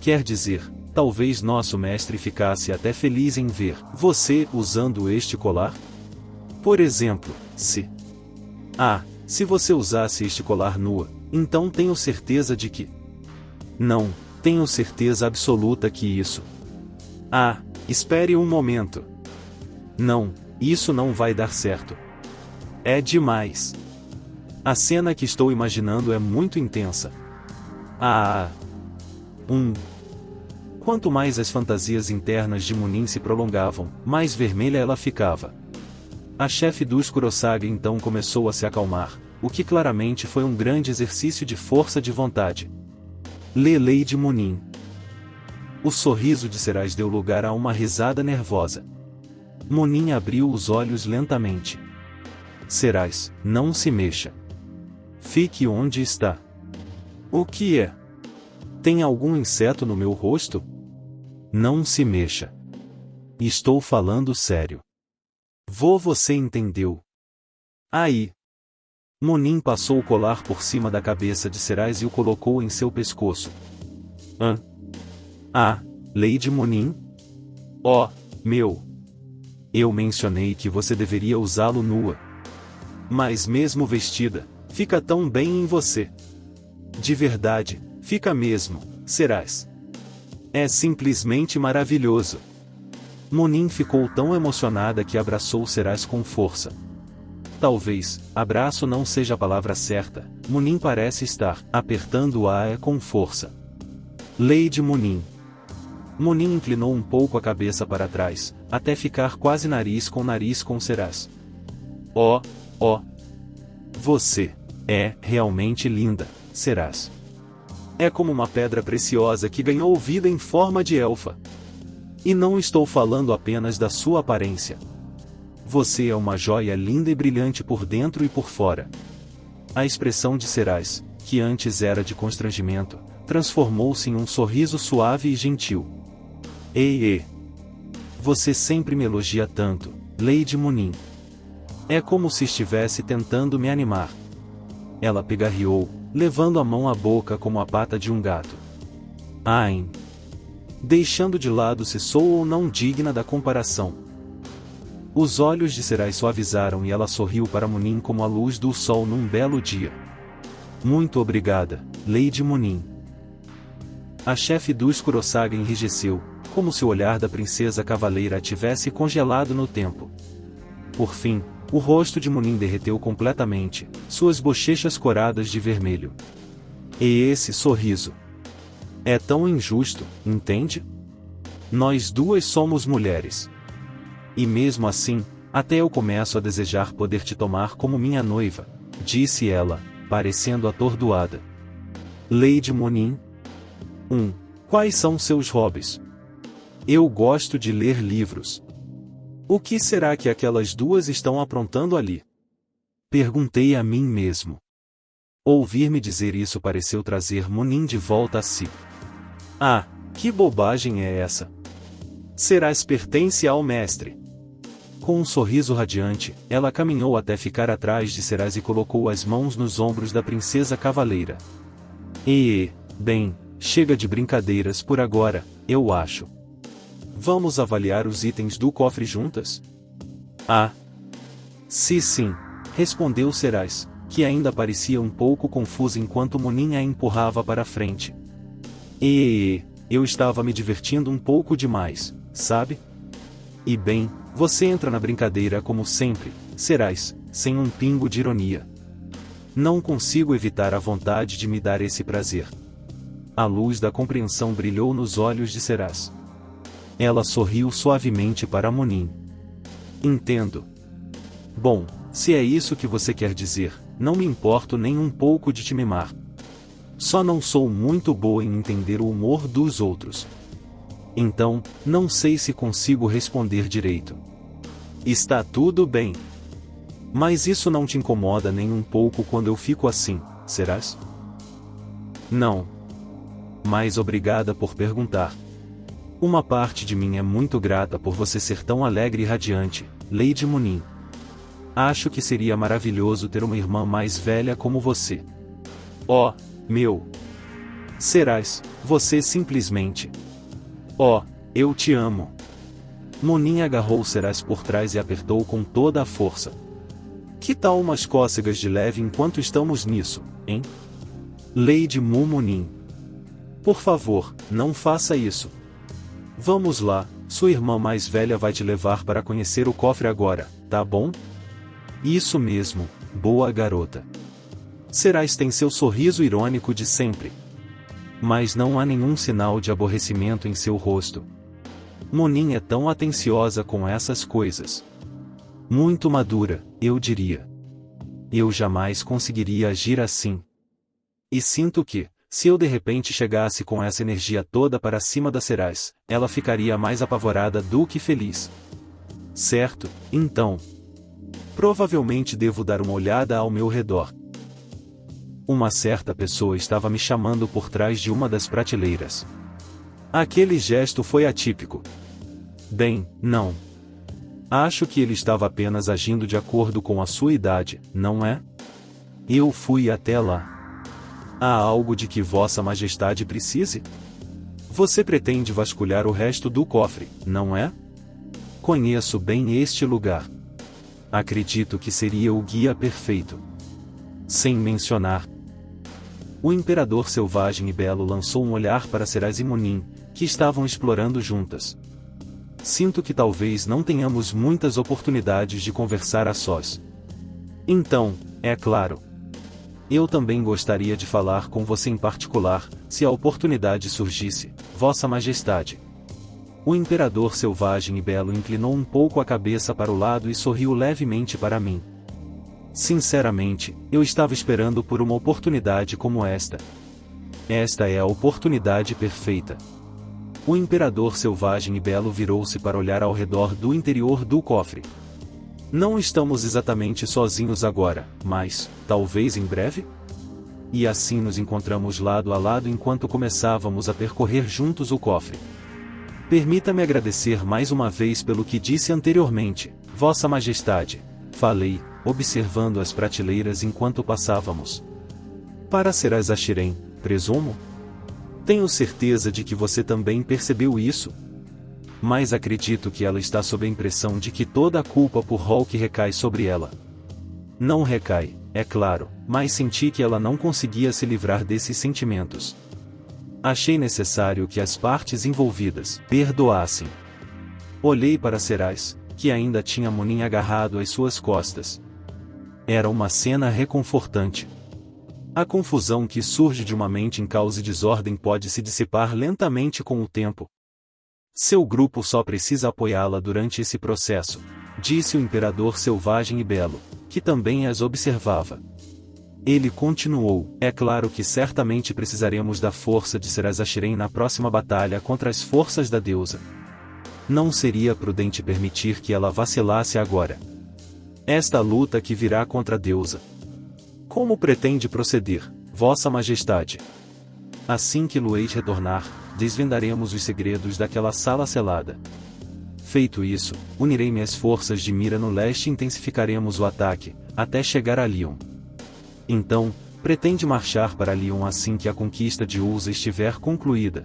Quer dizer, talvez nosso mestre ficasse até feliz em ver você usando este colar? Por exemplo, se você usasse este colar nua, então tenho certeza de que... Não, tenho certeza absoluta que isso... Espere um momento. Não, isso não vai dar certo. É demais. A cena que estou imaginando é muito intensa. Quanto mais as fantasias internas de Munin se prolongavam, mais vermelha ela ficava. A chefe dos Kurosaga então começou a se acalmar, o que claramente foi um grande exercício de força de vontade. Lady Munin. O sorriso de Serás deu lugar a uma risada nervosa. Munin abriu os olhos lentamente. Serás, não se mexa. Fique onde está. O que é? Tem algum inseto no meu rosto? Não se mexa. Estou falando sério. Você entendeu. Aí. Munin passou o colar por cima da cabeça de Serás e o colocou em seu pescoço. Lady Munin? Oh, meu! Eu mencionei que você deveria usá-lo nua. Mas mesmo vestida, fica tão bem em você. De verdade, fica mesmo, Serás. É simplesmente maravilhoso. Munin ficou tão emocionada que abraçou Serás com força. Talvez, abraço não seja a palavra certa, Munin parece estar apertando-a com força. Lady Munin. Munin inclinou um pouco a cabeça para trás, até ficar quase nariz com Serás. Oh! Você é realmente linda, Serás. É como uma pedra preciosa que ganhou vida em forma de elfa. E não estou falando apenas da sua aparência. Você é uma joia linda e brilhante por dentro e por fora. A expressão de Serais, que antes era de constrangimento, transformou-se em um sorriso suave e gentil. Ei! Você sempre me elogia tanto, Lady Munin. É como se estivesse tentando me animar. Ela pigarreou, levando a mão à boca como a pata de um gato. Ain. Deixando de lado se sou ou não digna da comparação. Os olhos de Serais suavizaram e ela sorriu para Munin como a luz do sol num belo dia. Muito obrigada, Lady Munin. A chefe dos Kurosaga enrijeceu, como se o olhar da princesa cavaleira a tivesse congelado no tempo. Por fim, o rosto de Munin derreteu completamente, suas bochechas coradas de vermelho. E esse sorriso? É tão injusto, entende? Nós duas somos mulheres. E mesmo assim, até eu começo a desejar poder te tomar como minha noiva, disse ela, parecendo atordoada. Lady Munin? Quais são seus hobbies? Eu gosto de ler livros. O que será que aquelas duas estão aprontando ali? Perguntei a mim mesmo. Ouvir-me dizer isso pareceu trazer Munin de volta a si. Ah, que bobagem é essa? Serais pertence ao mestre. Com um sorriso radiante, ela caminhou até ficar atrás de Serais e colocou as mãos nos ombros da princesa cavaleira. Bem, chega de brincadeiras por agora, eu acho. Vamos avaliar os itens do cofre juntas? Ah! Sim, respondeu Serais, que ainda parecia um pouco confusa enquanto Munin a empurrava para frente. Eu estava me divertindo um pouco demais, sabe? E bem, você entra na brincadeira como sempre, Serais, sem um pingo de ironia. Não consigo evitar a vontade de me dar esse prazer. A luz da compreensão brilhou nos olhos de Serais. Ela sorriu suavemente para Munin. Entendo. Bom, se é isso que você quer dizer, não me importo nem um pouco de te mimar. Só não sou muito boa em entender o humor dos outros. Então, não sei se consigo responder direito. Está tudo bem. Mas isso não te incomoda nem um pouco quando eu fico assim, Serais? Não. Mas obrigada por perguntar. Uma parte de mim é muito grata por você ser tão alegre e radiante, Lady Munin. Acho que seria maravilhoso ter uma irmã mais velha como você. Oh, meu! Serais, você simplesmente... Oh, eu te amo! Munin agarrou Serais por trás e apertou com toda a força. Que tal umas cócegas de leve enquanto estamos nisso, hein? Lady Munin. Por favor, não faça isso. Vamos lá, sua irmã mais velha vai te levar para conhecer o cofre agora, tá bom? Isso mesmo, boa garota. Serais tem seu sorriso irônico de sempre. Mas não há nenhum sinal de aborrecimento em seu rosto. Munin é tão atenciosa com essas coisas. Muito madura, eu diria. Eu jamais conseguiria agir assim. E sinto que, se eu de repente chegasse com essa energia toda para cima da Serais, ela ficaria mais apavorada do que feliz. Certo, então. Provavelmente devo dar uma olhada ao meu redor. Uma certa pessoa estava me chamando por trás de uma das prateleiras. Aquele gesto foi atípico. Bem, não. Acho que ele estava apenas agindo de acordo com a sua idade, não é? Eu fui até lá. Há algo de que Vossa Majestade precise? Você pretende vasculhar o resto do cofre, não é? Conheço bem este lugar. Acredito que seria o guia perfeito. Sem mencionar. O Imperador Selvagem e Belo lançou um olhar para Serais e Munin, que estavam explorando juntas. Sinto que talvez não tenhamos muitas oportunidades de conversar a sós. Então, é claro. Eu também gostaria de falar com você em particular, se a oportunidade surgisse, Vossa Majestade. O Imperador Selvagem e Belo inclinou um pouco a cabeça para o lado e sorriu levemente para mim. Sinceramente, eu estava esperando por uma oportunidade como esta. Esta é a oportunidade perfeita. O imperador selvagem e belo virou-se para olhar ao redor do interior do cofre. Não estamos exatamente sozinhos agora, mas, talvez em breve? E assim nos encontramos lado a lado enquanto começávamos a percorrer juntos o cofre. Permita-me agradecer mais uma vez pelo que disse anteriormente, Vossa Majestade, falei, observando as prateleiras enquanto passávamos. Para Serás Ashirem, presumo? Tenho certeza de que você também percebeu isso. Mas acredito que ela está sob a impressão de que toda a culpa por Hulk recai sobre ela. Não recai, é claro, mas senti que ela não conseguia se livrar desses sentimentos. Achei necessário que as partes envolvidas perdoassem. Olhei para Serás, que ainda tinha Munin agarrado às suas costas. Era uma cena reconfortante. A confusão que surge de uma mente em caos e desordem pode se dissipar lentamente com o tempo. Seu grupo só precisa apoiá-la durante esse processo, disse o imperador selvagem e belo, que também as observava. Ele continuou, é claro que certamente precisaremos da força de Serás Ashirem na próxima batalha contra as forças da deusa. Não seria prudente permitir que ela vacilasse agora. Esta luta que virá contra a deusa. Como pretende proceder, Vossa Majestade? Assim que Lueis retornar, desvendaremos os segredos daquela sala selada. Feito isso, unirei minhas forças de mira no leste e intensificaremos o ataque, até chegar a Lyon. Então, pretende marchar para Lyon assim que a conquista de Ulza estiver concluída.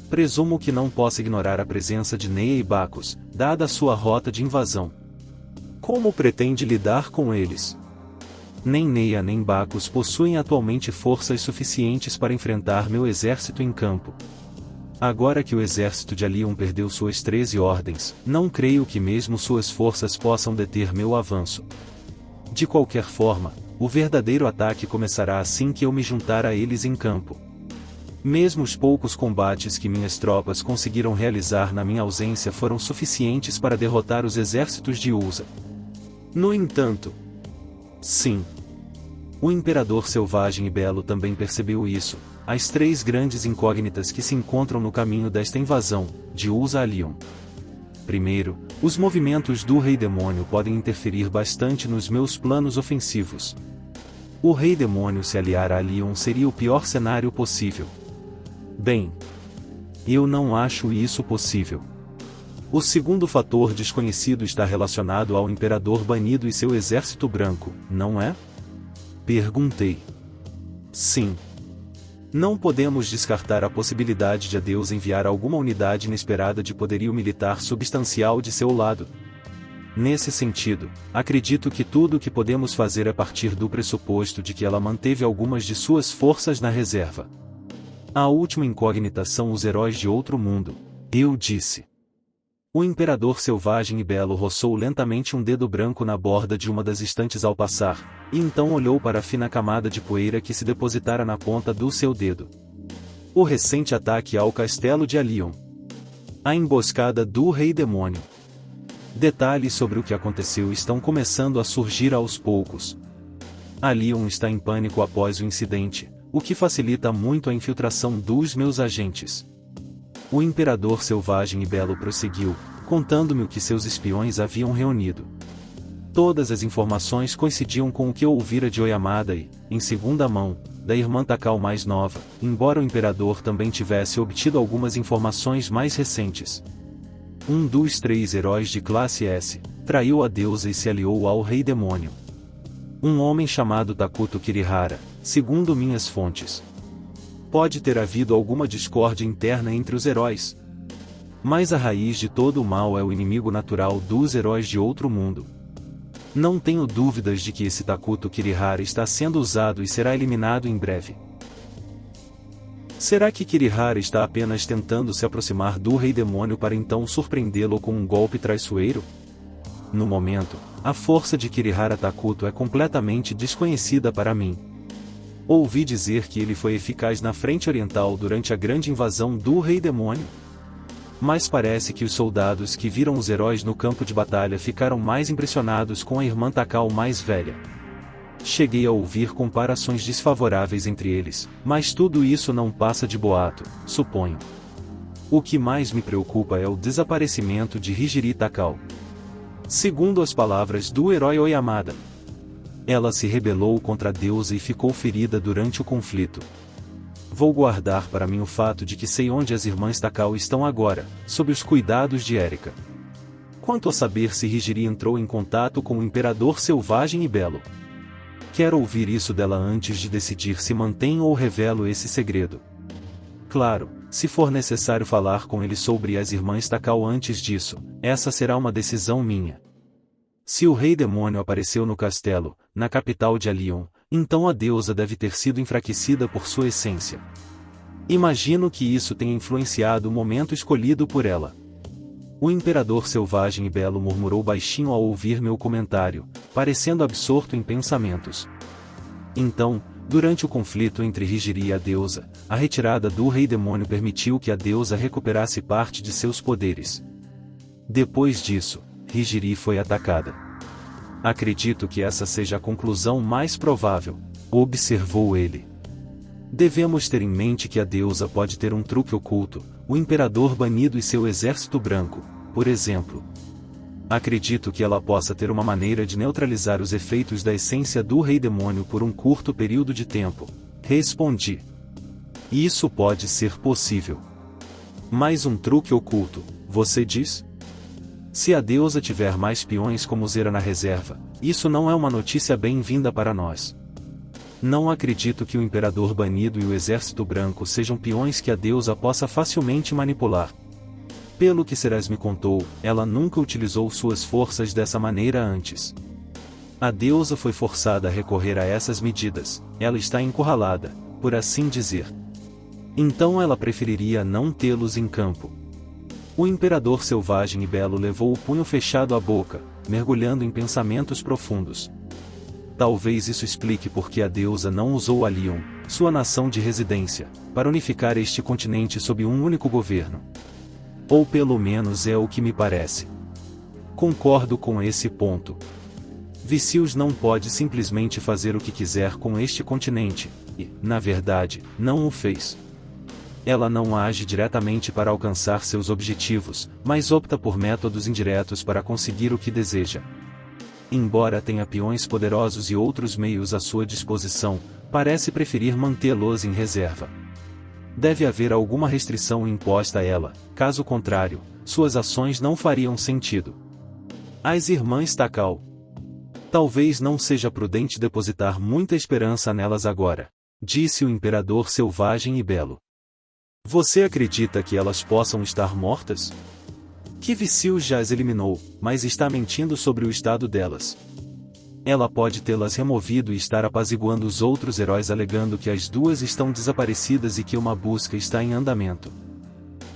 Presumo que não possa ignorar a presença de Neia e Bacchus, dada a sua rota de invasão. Como pretende lidar com eles? Nem Neia nem Bacchus possuem atualmente forças suficientes para enfrentar meu exército em campo. Agora que o exército de Alion perdeu suas 13 ordens, não creio que mesmo suas forças possam deter meu avanço. De qualquer forma, o verdadeiro ataque começará assim que eu me juntar a eles em campo. Mesmo os poucos combates que minhas tropas conseguiram realizar na minha ausência foram suficientes para derrotar os exércitos de Ulza. No entanto, sim. O imperador selvagem e belo também percebeu isso, as 3 grandes incógnitas que se encontram no caminho desta invasão, de Ulza a Lyon. Primeiro, os movimentos do Rei Demônio podem interferir bastante nos meus planos ofensivos. O Rei Demônio se aliar a Lyon seria o pior cenário possível. Bem, eu não acho isso possível. O segundo fator desconhecido está relacionado ao Imperador Banido e seu exército branco, não é? Perguntei. Sim. Não podemos descartar a possibilidade de a Deus enviar alguma unidade inesperada de poderio militar substancial de seu lado. Nesse sentido, acredito que tudo o que podemos fazer é partir do pressuposto de que ela manteve algumas de suas forças na reserva. A última incógnita são os heróis de outro mundo, eu disse. O imperador selvagem e belo roçou lentamente um dedo branco na borda de uma das estantes ao passar, e então olhou para a fina camada de poeira que se depositara na ponta do seu dedo. O recente ataque ao castelo de Alion. A emboscada do Rei Demônio. Detalhes sobre o que aconteceu estão começando a surgir aos poucos. Alion está em pânico após o incidente, o que facilita muito a infiltração dos meus agentes. O imperador selvagem e belo prosseguiu, contando-me o que seus espiões haviam reunido. Todas as informações coincidiam com o que eu ouvira de Oyamada e, em segunda mão, da irmã Takao mais nova, embora o imperador também tivesse obtido algumas informações mais recentes. Um dos 3 heróis de classe S, traiu a deusa e se aliou ao Rei Demônio. Um homem chamado Takuto Kirihara, segundo minhas fontes. Pode ter havido alguma discórdia interna entre os heróis. Mas a raiz de todo o mal é o inimigo natural dos heróis de outro mundo. Não tenho dúvidas de que esse Takuto Kirihara está sendo usado e será eliminado em breve. Será que Kirihara está apenas tentando se aproximar do Rei Demônio para então surpreendê-lo com um golpe traiçoeiro? No momento, a força de Kirihara Takuto é completamente desconhecida para mim. Ouvi dizer que ele foi eficaz na frente oriental durante a grande invasão do Rei Demônio. Mas parece que os soldados que viram os heróis no campo de batalha ficaram mais impressionados com a irmã Takao mais velha. Cheguei a ouvir comparações desfavoráveis entre eles, mas tudo isso não passa de boato, suponho. O que mais me preocupa é o desaparecimento de Hijiri Takao. Segundo as palavras do herói Oyamada, ela se rebelou contra a deusa e ficou ferida durante o conflito. Vou guardar para mim o fato de que sei onde as irmãs Takao estão agora, sob os cuidados de Erika. Quanto a saber se Hijiri entrou em contato com o Imperador Selvagem e Belo. Quero ouvir isso dela antes de decidir se mantenho ou revelo esse segredo. Claro, se for necessário falar com ele sobre as irmãs Takao antes disso, essa será uma decisão minha. Se o Rei Demônio apareceu no castelo, na capital de Alion, então a deusa deve ter sido enfraquecida por sua essência. Imagino que isso tenha influenciado o momento escolhido por ela. O Imperador Selvagem e Belo murmurou baixinho ao ouvir meu comentário, parecendo absorto em pensamentos. Então, durante o conflito entre Hijiri e a deusa, a retirada do Rei Demônio permitiu que a deusa recuperasse parte de seus poderes. Depois disso, Hijiri foi atacada. Acredito que essa seja a conclusão mais provável, observou ele. Devemos ter em mente que a deusa pode ter um truque oculto, o Imperador Banido e seu exército branco, por exemplo. Acredito que ela possa ter uma maneira de neutralizar os efeitos da essência do Rei Demônio por um curto período de tempo, respondi. Isso pode ser possível. Mais um truque oculto, você diz? Se a deusa tiver mais peões como Zera na reserva, isso não é uma notícia bem-vinda para nós. Não acredito que o Imperador Banido e o Exército Branco sejam peões que a deusa possa facilmente manipular. Pelo que Ceres me contou, ela nunca utilizou suas forças dessa maneira antes. A deusa foi forçada a recorrer a essas medidas, ela está encurralada, por assim dizer. Então ela preferiria não tê-los em campo. O Imperador Selvagem e Belo levou o punho fechado à boca, mergulhando em pensamentos profundos. Talvez isso explique por que a deusa não usou Alion, sua nação de residência, para unificar este continente sob um único governo. Ou pelo menos é o que me parece. Concordo com esse ponto. Vicious não pode simplesmente fazer o que quiser com este continente, e, na verdade, não o fez. Ela não age diretamente para alcançar seus objetivos, mas opta por métodos indiretos para conseguir o que deseja. Embora tenha peões poderosos e outros meios à sua disposição, parece preferir mantê-los em reserva. Deve haver alguma restrição imposta a ela, caso contrário, suas ações não fariam sentido. As irmãs Takao. Talvez não seja prudente depositar muita esperança nelas agora, disse o Imperador Selvagem e Belo. Você acredita que elas possam estar mortas? Que Vicious já as eliminou, mas está mentindo sobre o estado delas. Ela pode tê-las removido e estar apaziguando os outros heróis alegando que as duas estão desaparecidas e que uma busca está em andamento.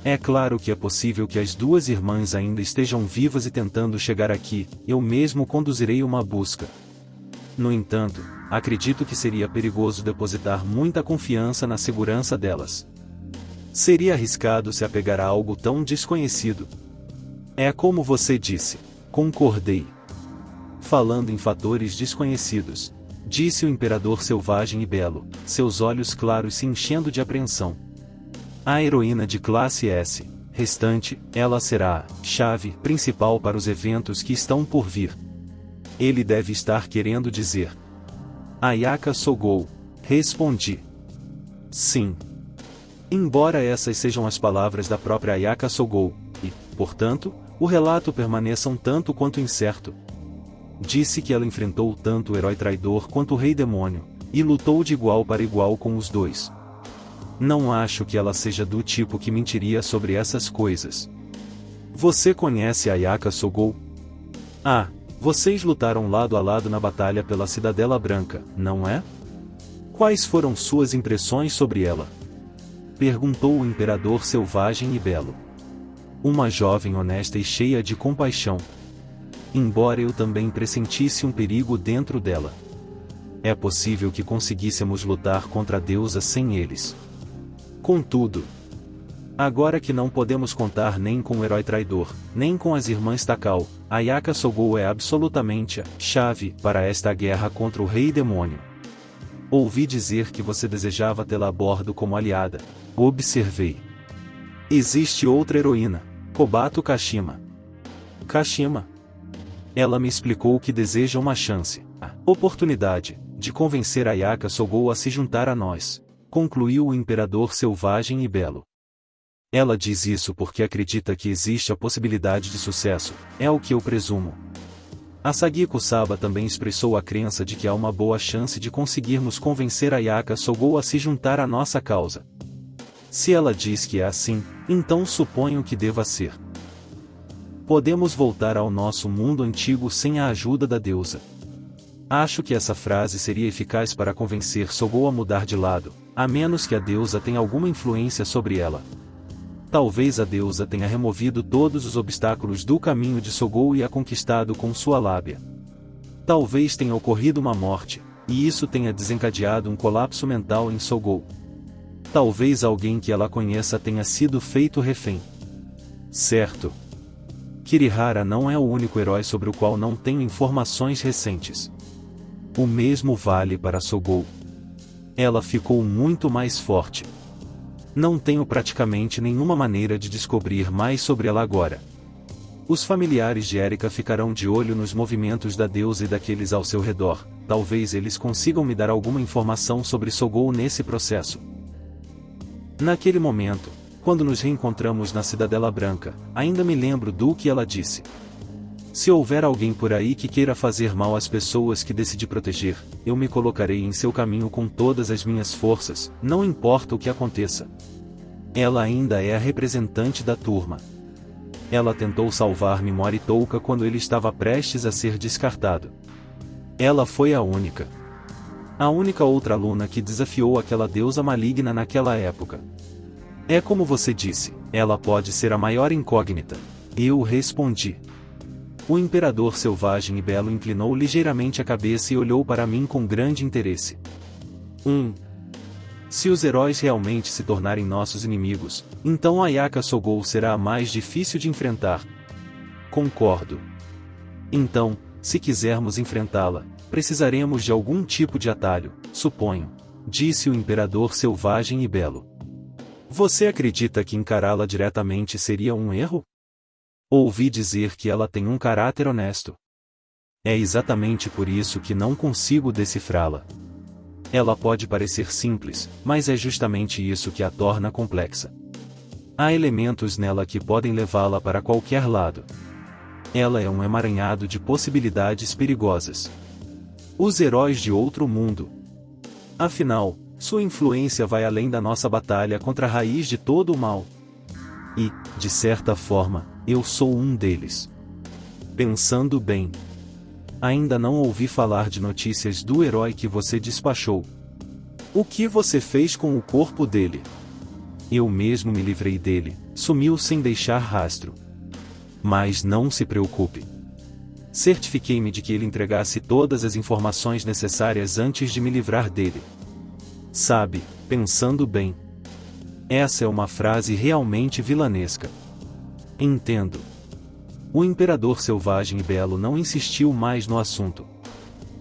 É claro que é possível que as duas irmãs ainda estejam vivas e tentando chegar aqui, eu mesmo conduzirei uma busca. No entanto, acredito que seria perigoso depositar muita confiança na segurança delas. Seria arriscado se apegar a algo tão desconhecido. É como você disse, concordei. Falando em fatores desconhecidos, disse o Imperador Selvagem e Belo, seus olhos claros se enchendo de apreensão. A heroína de classe S, restante, ela será a chave principal para os eventos que estão por vir. Ele deve estar querendo dizer. Ayaka Sogou, respondi. Sim. Embora essas sejam as palavras da própria Ayaka Sogou, e, portanto, o relato permaneça um tanto quanto incerto. Disse que ela enfrentou tanto o herói traidor quanto o Rei Demônio, e lutou de igual para igual com os dois. Não acho que ela seja do tipo que mentiria sobre essas coisas. Você conhece a Ayaka Sogou? Ah, vocês lutaram lado a lado na batalha pela Cidadela Branca, não é? Quais foram suas impressões sobre ela? Perguntou o Imperador Selvagem e Belo. Uma jovem honesta e cheia de compaixão. Embora eu também pressentisse um perigo dentro dela. É possível que conseguíssemos lutar contra a deusa sem eles. Contudo, Agora que não podemos contar nem com o herói traidor, nem com as irmãs Takao, Ayaka Sogou é absolutamente a chave para esta guerra contra o Rei Demônio. Ouvi dizer que você desejava tê-la a bordo como aliada. Observei. Existe outra heroína, Kobato Kashima. Kashima. Ela me explicou que deseja uma chance, a oportunidade, de convencer Ayaka Sogou a se juntar a nós, concluiu o imperador selvagem e belo. Ela diz isso porque acredita que existe a possibilidade de sucesso, é o que eu presumo. Asagi Kusaba também expressou a crença de que há uma boa chance de conseguirmos convencer Ayaka Sogou a se juntar à nossa causa. Se ela diz que é assim, então suponho que deva ser. Podemos voltar ao nosso mundo antigo sem a ajuda da deusa. Acho que essa frase seria eficaz para convencer Sogou a mudar de lado, a menos que a deusa tenha alguma influência sobre ela. Talvez a deusa tenha removido todos os obstáculos do caminho de Sogou e a conquistado com sua lábia. Talvez tenha ocorrido uma morte, e isso tenha desencadeado um colapso mental em Sogou. Talvez alguém que ela conheça tenha sido feito refém. Certo. Kirihara não é o único herói sobre o qual não tenho informações recentes. O mesmo vale para Sogou. Ela ficou muito mais forte. Não tenho praticamente nenhuma maneira de descobrir mais sobre ela agora. Os familiares de Erika ficarão de olho nos movimentos da deusa e daqueles ao seu redor, talvez eles consigam me dar alguma informação sobre Sogou nesse processo. Naquele momento, quando nos reencontramos na Cidadela Branca, ainda me lembro do que ela disse. Se houver alguém por aí que queira fazer mal às pessoas que decidi proteger, eu me colocarei em seu caminho com todas as minhas forças, não importa o que aconteça. Ela ainda é a representante da turma. Ela tentou salvar Mimori Touka quando ele estava prestes a ser descartado. Ela foi a única outra aluna que desafiou aquela deusa maligna naquela época. É como você disse, ela pode ser a maior incógnita. Eu respondi. O imperador selvagem e belo inclinou ligeiramente a cabeça e olhou para mim com grande interesse. Se os heróis realmente se tornarem nossos inimigos, então Ayaka Sogou será a mais difícil de enfrentar. Concordo. Então, se quisermos enfrentá-la, precisaremos de algum tipo de atalho, suponho, disse o imperador selvagem e belo. Você acredita que encará-la diretamente seria um erro? Ouvi dizer que ela tem um caráter honesto. É exatamente por isso que não consigo decifrá-la. Ela pode parecer simples, mas é justamente isso que a torna complexa. Há elementos nela que podem levá-la para qualquer lado. Ela é um emaranhado de possibilidades perigosas. Os heróis de outro mundo. Afinal, sua influência vai além da nossa batalha contra a raiz de todo o mal. E, de certa forma, eu sou um deles. Pensando bem. Ainda não ouvi falar de notícias do herói que você despachou. O que você fez com o corpo dele? Eu mesmo me livrei dele, sumiu sem deixar rastro. Mas não se preocupe. Certifiquei-me de que ele entregasse todas as informações necessárias antes de me livrar dele. Sabe, pensando bem. Essa é uma frase realmente vilanesca. Entendo. O imperador selvagem e belo não insistiu mais no assunto.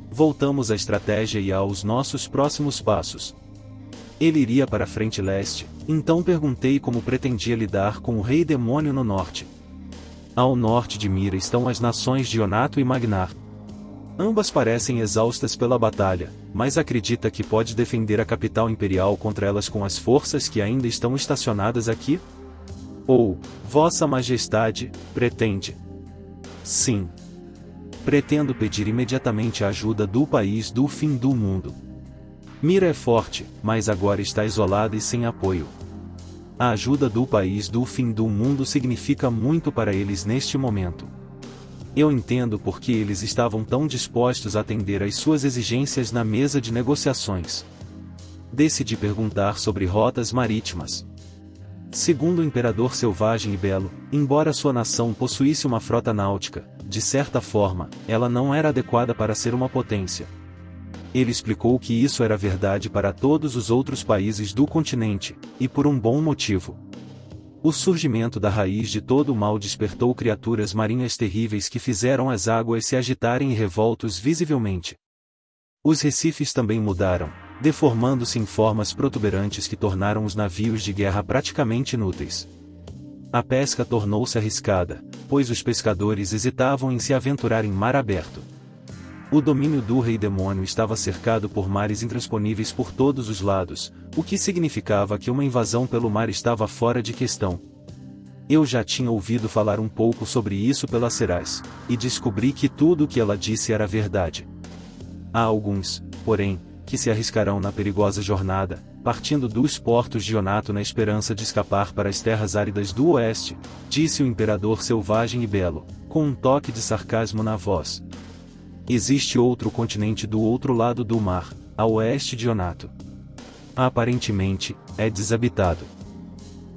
Voltamos à estratégia e aos nossos próximos passos. Ele iria para a frente leste, então perguntei como pretendia lidar com o Rei Demônio no norte. Ao norte de Mira estão as nações de Onato e Magnar. Ambas parecem exaustas pela batalha, mas acredita que pode defender a capital imperial contra elas com as forças que ainda estão estacionadas aqui? Ou, Vossa Majestade, pretende? Sim. Pretendo pedir imediatamente a ajuda do país do fim do mundo. Mira é forte, mas agora está isolada e sem apoio. A ajuda do país do fim do mundo significa muito para eles neste momento. Eu entendo por que eles estavam tão dispostos a atender às suas exigências na mesa de negociações. Decidi perguntar sobre rotas marítimas. Segundo o imperador selvagem e belo, embora sua nação possuísse uma frota náutica, de certa forma, ela não era adequada para ser uma potência. Ele explicou que isso era verdade para todos os outros países do continente, e por um bom motivo. O surgimento da raiz de todo o mal despertou criaturas marinhas terríveis que fizeram as águas se agitarem e revoltos visivelmente. Os recifes também mudaram, deformando-se em formas protuberantes que tornaram os navios de guerra praticamente inúteis. A pesca tornou-se arriscada, pois os pescadores hesitavam em se aventurar em mar aberto. O domínio do Rei Demônio estava cercado por mares intransponíveis por todos os lados, o que significava que uma invasão pelo mar estava fora de questão. Eu já tinha ouvido falar um pouco sobre isso pela Cerais, e descobri que tudo o que ela disse era verdade. Há alguns, porém, que se arriscarão na perigosa jornada, partindo dos portos de Onato na esperança de escapar para as terras áridas do oeste, disse o imperador selvagem e belo, com um toque de sarcasmo na voz. Existe outro continente do outro lado do mar, a oeste de Onato. Aparentemente, é desabitado.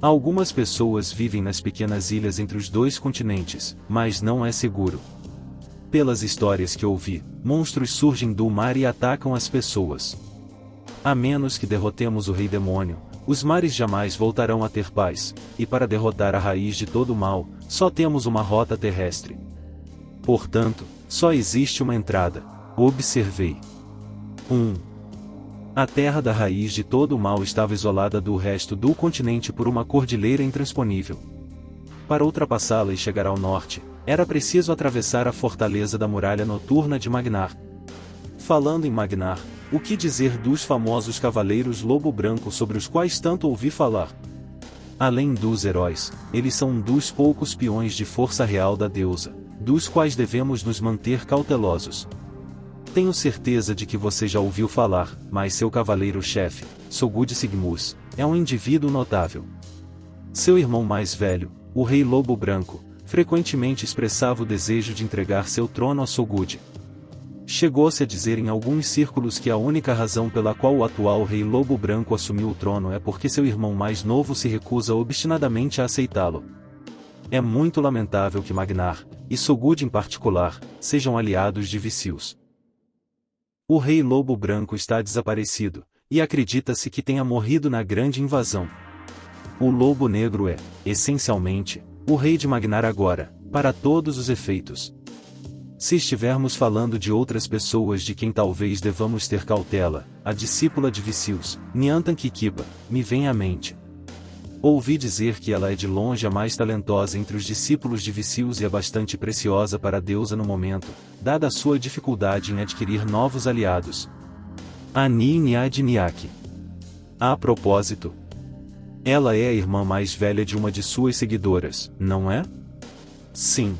Algumas pessoas vivem nas pequenas ilhas entre os dois continentes, mas não é seguro. Pelas histórias que ouvi, monstros surgem do mar e atacam as pessoas. A menos que derrotemos o Rei Demônio, os mares jamais voltarão a ter paz, e para derrotar a raiz de todo o mal, só temos uma rota terrestre. Portanto, só existe uma entrada. Observei. 1. A terra da raiz de todo o mal estava isolada do resto do continente por uma cordilheira intransponível. Para ultrapassá-la e chegar ao norte, era preciso atravessar a fortaleza da muralha noturna de Magnar. Falando em Magnar, o que dizer dos famosos cavaleiros lobo branco sobre os quais tanto ouvi falar? Além dos heróis, eles são um dos poucos peões de força real da deusa, dos quais devemos nos manter cautelosos. Tenho certeza de que você já ouviu falar, mas seu cavaleiro-chefe, Sogud Sigmus, é um indivíduo notável. Seu irmão mais velho, o Rei Lobo Branco, frequentemente expressava o desejo de entregar seu trono a Sogud. Chegou-se a dizer em alguns círculos que a única razão pela qual o atual Rei Lobo Branco assumiu o trono é porque seu irmão mais novo se recusa obstinadamente a aceitá-lo. É muito lamentável que Magnar, e Sogud em particular, sejam aliados de Vicious. O Rei Lobo Branco está desaparecido, e acredita-se que tenha morrido na grande invasão. O Lobo Negro é, essencialmente, o Rei de Magnar agora, para todos os efeitos. Se estivermos falando de outras pessoas de quem talvez devamos ter cautela, a discípula de Vicious, Niantan Kikiba, me vem à mente. Ouvi dizer que ela é de longe a mais talentosa entre os discípulos de Vicious e é bastante preciosa para a deusa no momento, dada a sua dificuldade em adquirir novos aliados. Ani Niad Niak. A propósito, ela é a irmã mais velha de uma de suas seguidoras, não é? Sim.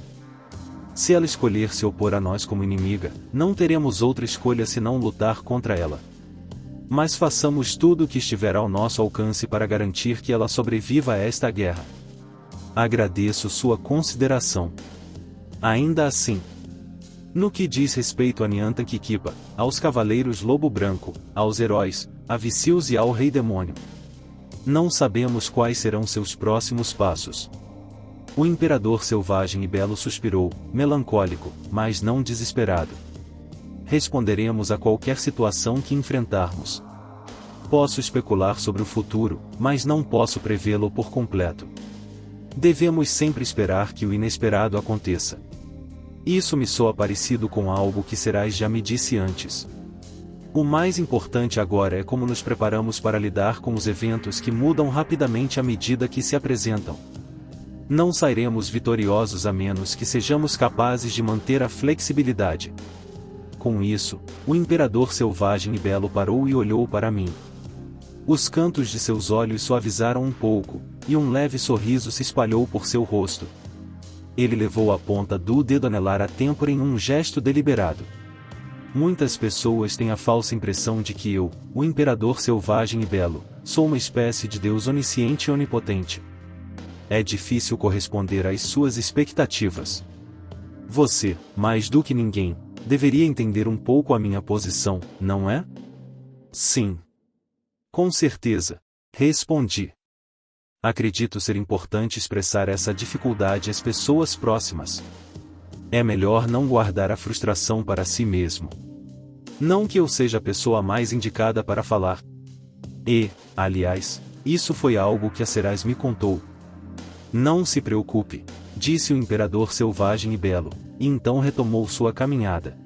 Se ela escolher se opor a nós como inimiga, não teremos outra escolha senão lutar contra ela. Mas façamos tudo o que estiver ao nosso alcance para garantir que ela sobreviva a esta guerra. Agradeço sua consideração. Ainda assim, no que diz respeito a Niantan Kikiba, aos Cavaleiros Lobo Branco, aos heróis, a Vicious e ao Rei Demônio, não sabemos quais serão seus próximos passos. O Imperador Selvagem e Belo suspirou, melancólico, mas não desesperado. Responderemos a qualquer situação que enfrentarmos. Posso especular sobre o futuro, mas não posso prevê-lo por completo. Devemos sempre esperar que o inesperado aconteça. Isso me soa parecido com algo que Cerais já me disse antes. O mais importante agora é como nos preparamos para lidar com os eventos que mudam rapidamente à medida que se apresentam. Não sairemos vitoriosos a menos que sejamos capazes de manter a flexibilidade. Com isso, o Imperador Selvagem e Belo parou e olhou para mim. Os cantos de seus olhos suavizaram um pouco, e um leve sorriso se espalhou por seu rosto. Ele levou a ponta do dedo anelar à têmpora em um gesto deliberado. Muitas pessoas têm a falsa impressão de que eu, o Imperador Selvagem e Belo, sou uma espécie de Deus onisciente e onipotente. É difícil corresponder às suas expectativas. Você, mais do que ninguém, deveria entender um pouco a minha posição, não é? Sim. Com certeza, respondi. Acredito ser importante expressar essa dificuldade às pessoas próximas. É melhor não guardar a frustração para si mesmo. Não que eu seja a pessoa mais indicada para falar. E, aliás, isso foi algo que a Cerais me contou. Não se preocupe, disse o imperador selvagem e belo, e então retomou sua caminhada.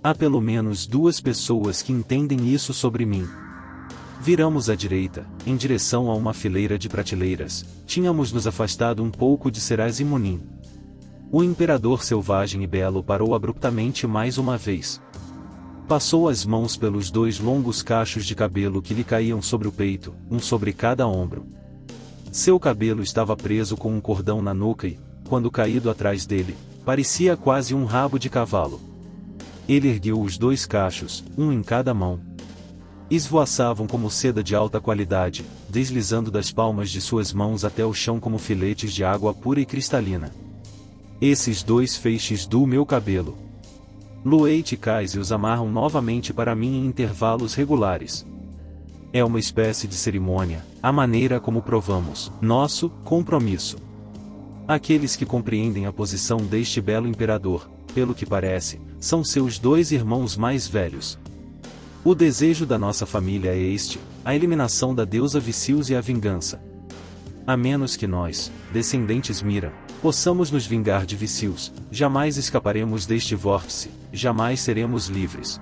Há pelo menos 2 pessoas que entendem isso sobre mim. Viramos à direita, em direção a uma fileira de prateleiras. Tínhamos nos afastado um pouco de Serás e Munim. O imperador selvagem e belo parou abruptamente mais uma vez. Passou as mãos pelos 2 longos cachos de cabelo que lhe caíam sobre o peito, um sobre cada ombro. Seu cabelo estava preso com um cordão na nuca e, quando caído atrás dele, parecia quase um rabo de cavalo. Ele ergueu os 2 cachos, um em cada mão. Esvoaçavam como seda de alta qualidade, deslizando das palmas de suas mãos até o chão como filetes de água pura e cristalina. Esses 2 feixes do meu cabelo. Lueit e Kais os amarram novamente para mim em intervalos regulares. É uma espécie de cerimônia, a maneira como provamos nosso compromisso. Aqueles que compreendem a posição deste belo imperador, pelo que parece, são seus 2 irmãos mais velhos. O desejo da nossa família é este, a eliminação da deusa Vicius e a vingança. A menos que nós, descendentes Mira, possamos nos vingar de Vicius, jamais escaparemos deste vórtice, jamais seremos livres.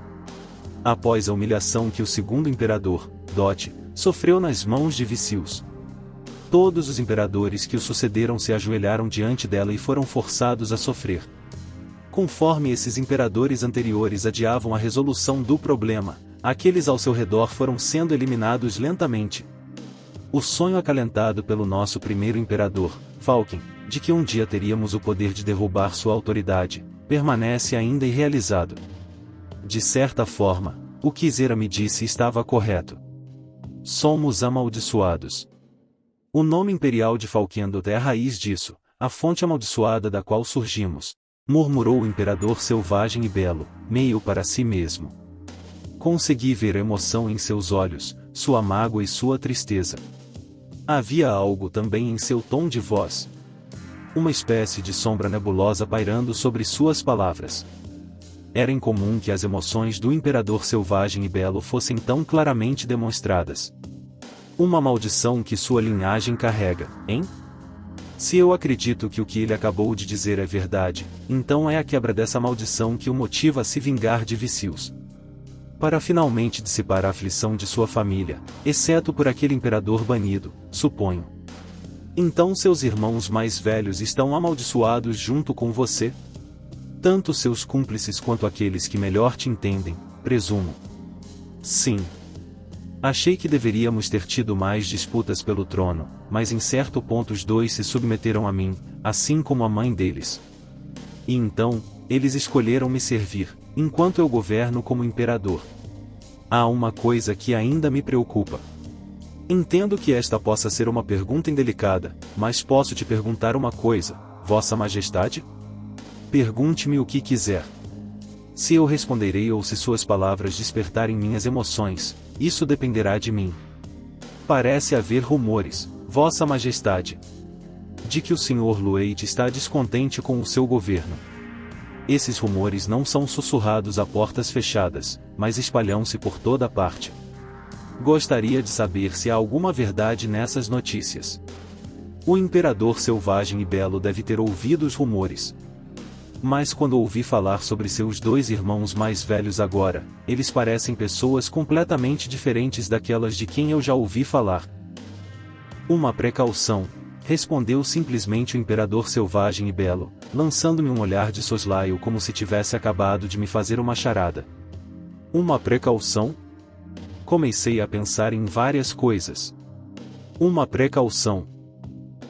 Após a humilhação que o segundo imperador, Dot, sofreu nas mãos de Vicius, todos os imperadores que o sucederam se ajoelharam diante dela e foram forçados a sofrer. Conforme esses imperadores anteriores adiavam a resolução do problema, aqueles ao seu redor foram sendo eliminados lentamente. O sonho acalentado pelo nosso primeiro imperador, Falken, de que um dia teríamos o poder de derrubar sua autoridade, permanece ainda irrealizado. De certa forma, o que Zera me disse estava correto. Somos amaldiçoados. O nome imperial de Falkendot é a raiz disso, a fonte amaldiçoada da qual surgimos, murmurou o imperador selvagem e belo, meio para si mesmo. Consegui ver a emoção em seus olhos, sua mágoa e sua tristeza. Havia algo também em seu tom de voz. Uma espécie de sombra nebulosa pairando sobre suas palavras. Era incomum que as emoções do imperador selvagem e belo fossem tão claramente demonstradas. Uma maldição que sua linhagem carrega, hein? Se eu acredito que o que ele acabou de dizer é verdade, então é a quebra dessa maldição que o motiva a se vingar de Vicius. Para finalmente dissipar a aflição de sua família, exceto por aquele imperador banido, suponho. Então seus irmãos mais velhos estão amaldiçoados junto com você? Tanto seus cúmplices quanto aqueles que melhor te entendem, presumo. Sim. Achei que deveríamos ter tido mais disputas pelo trono, mas em certo ponto os 2 se submeteram a mim, assim como a mãe deles. E então, eles escolheram me servir, enquanto eu governo como imperador. Há uma coisa que ainda me preocupa. Entendo que esta possa ser uma pergunta indelicada, mas posso te perguntar uma coisa, Vossa Majestade? Pergunte-me o que quiser. Se eu responderei ou se suas palavras despertarem minhas emoções, isso dependerá de mim. Parece haver rumores, Vossa Majestade, de que o Sr. Lueit está descontente com o seu governo. Esses rumores não são sussurrados a portas fechadas, mas espalham-se por toda parte. Gostaria de saber se há alguma verdade nessas notícias. O imperador selvagem e belo deve ter ouvido os rumores. Mas quando ouvi falar sobre seus 2 irmãos mais velhos agora, eles parecem pessoas completamente diferentes daquelas de quem eu já ouvi falar. Uma precaução, respondeu simplesmente o imperador selvagem e belo, lançando-me um olhar de soslaio como se tivesse acabado de me fazer uma charada. Uma precaução? Comecei a pensar em várias coisas. Uma precaução.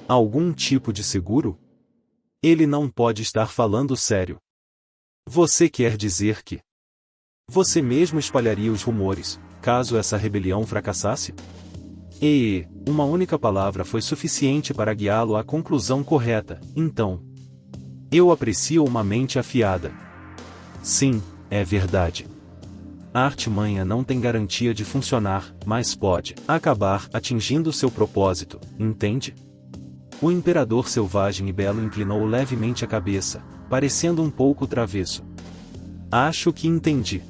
Algum tipo de seguro? Ele não pode estar falando sério. Você quer dizer que você mesmo espalharia os rumores, caso essa rebelião fracassasse? E uma única palavra foi suficiente para guiá-lo à conclusão correta, então. Eu aprecio uma mente afiada. Sim, é verdade. A artimanha não tem garantia de funcionar, mas pode acabar atingindo seu propósito, entende? O imperador selvagem e belo inclinou levemente a cabeça, parecendo um pouco travesso. Acho que entendi.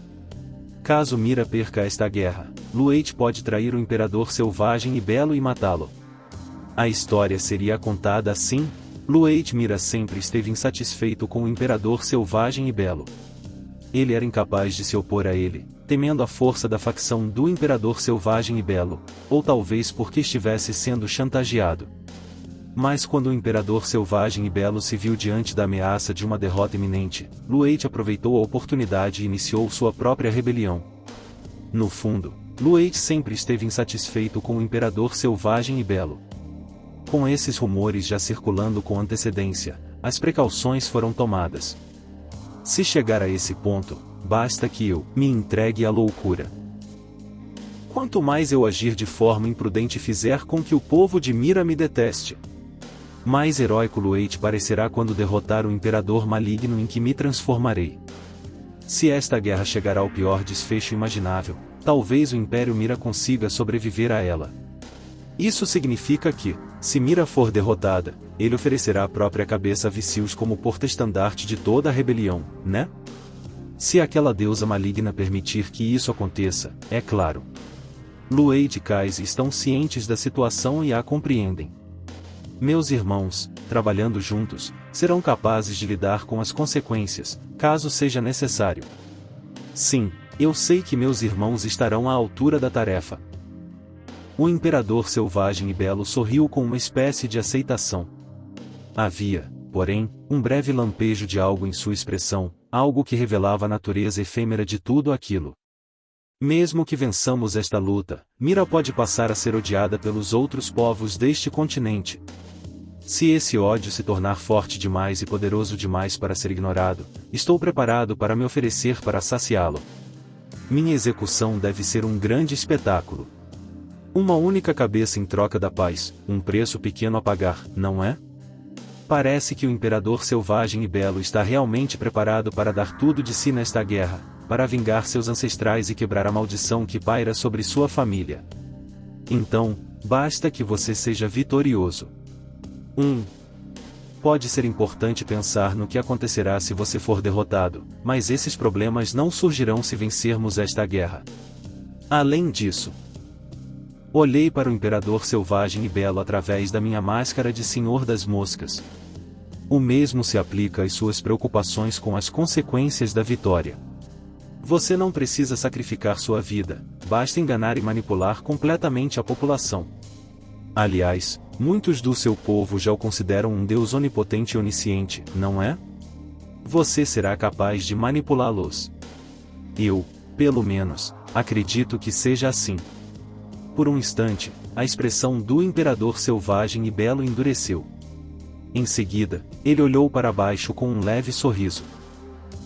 Caso Mira perca esta guerra, Lueit pode trair o imperador selvagem e belo e matá-lo. A história seria contada assim: Lueit Mira sempre esteve insatisfeito com o imperador selvagem e belo. Ele era incapaz de se opor a ele, temendo a força da facção do imperador selvagem e belo, ou talvez porque estivesse sendo chantageado. Mas quando o imperador selvagem e belo se viu diante da ameaça de uma derrota iminente, Lueit aproveitou a oportunidade e iniciou sua própria rebelião. No fundo, Lueit sempre esteve insatisfeito com o imperador selvagem e belo. Com esses rumores já circulando com antecedência, as precauções foram tomadas. Se chegar a esse ponto, basta que eu me entregue à loucura. Quanto mais eu agir de forma imprudente e fizer com que o povo de Mira me deteste, mais heróico Lueit parecerá quando derrotar o imperador maligno em que me transformarei. Se esta guerra chegar ao pior desfecho imaginável, talvez o Império Mira consiga sobreviver a ela. Isso significa que, se Mira for derrotada, ele oferecerá a própria cabeça a Vicious como porta-estandarte de toda a rebelião, né? Se aquela deusa maligna permitir que isso aconteça, é claro. Lueit e Kais estão cientes da situação e a compreendem. Meus irmãos, trabalhando juntos, serão capazes de lidar com as consequências, caso seja necessário. Sim, eu sei que meus irmãos estarão à altura da tarefa. O imperador selvagem e belo sorriu com uma espécie de aceitação. Havia, porém, um breve lampejo de algo em sua expressão, algo que revelava a natureza efêmera de tudo aquilo. Mesmo que vençamos esta luta, Mira pode passar a ser odiada pelos outros povos deste continente. Se esse ódio se tornar forte demais e poderoso demais para ser ignorado, estou preparado para me oferecer para saciá-lo. Minha execução deve ser um grande espetáculo. Uma única cabeça em troca da paz, um preço pequeno a pagar, não é? Parece que o imperador selvagem e belo está realmente preparado para dar tudo de si nesta guerra, para vingar seus ancestrais e quebrar a maldição que paira sobre sua família. Então, basta que você seja vitorioso. Pode ser importante pensar no que acontecerá se você for derrotado, mas esses problemas não surgirão se vencermos esta guerra. Além disso, olhei para o imperador selvagem e belo através da minha máscara de Senhor das Moscas. O mesmo se aplica às suas preocupações com as consequências da vitória. Você não precisa sacrificar sua vida, basta enganar e manipular completamente a população. Aliás, muitos do seu povo já o consideram um Deus onipotente e onisciente, não é? Você será capaz de manipulá-los. Eu, pelo menos, acredito que seja assim. Por um instante, a expressão do imperador selvagem e belo endureceu. Em seguida, ele olhou para baixo com um leve sorriso.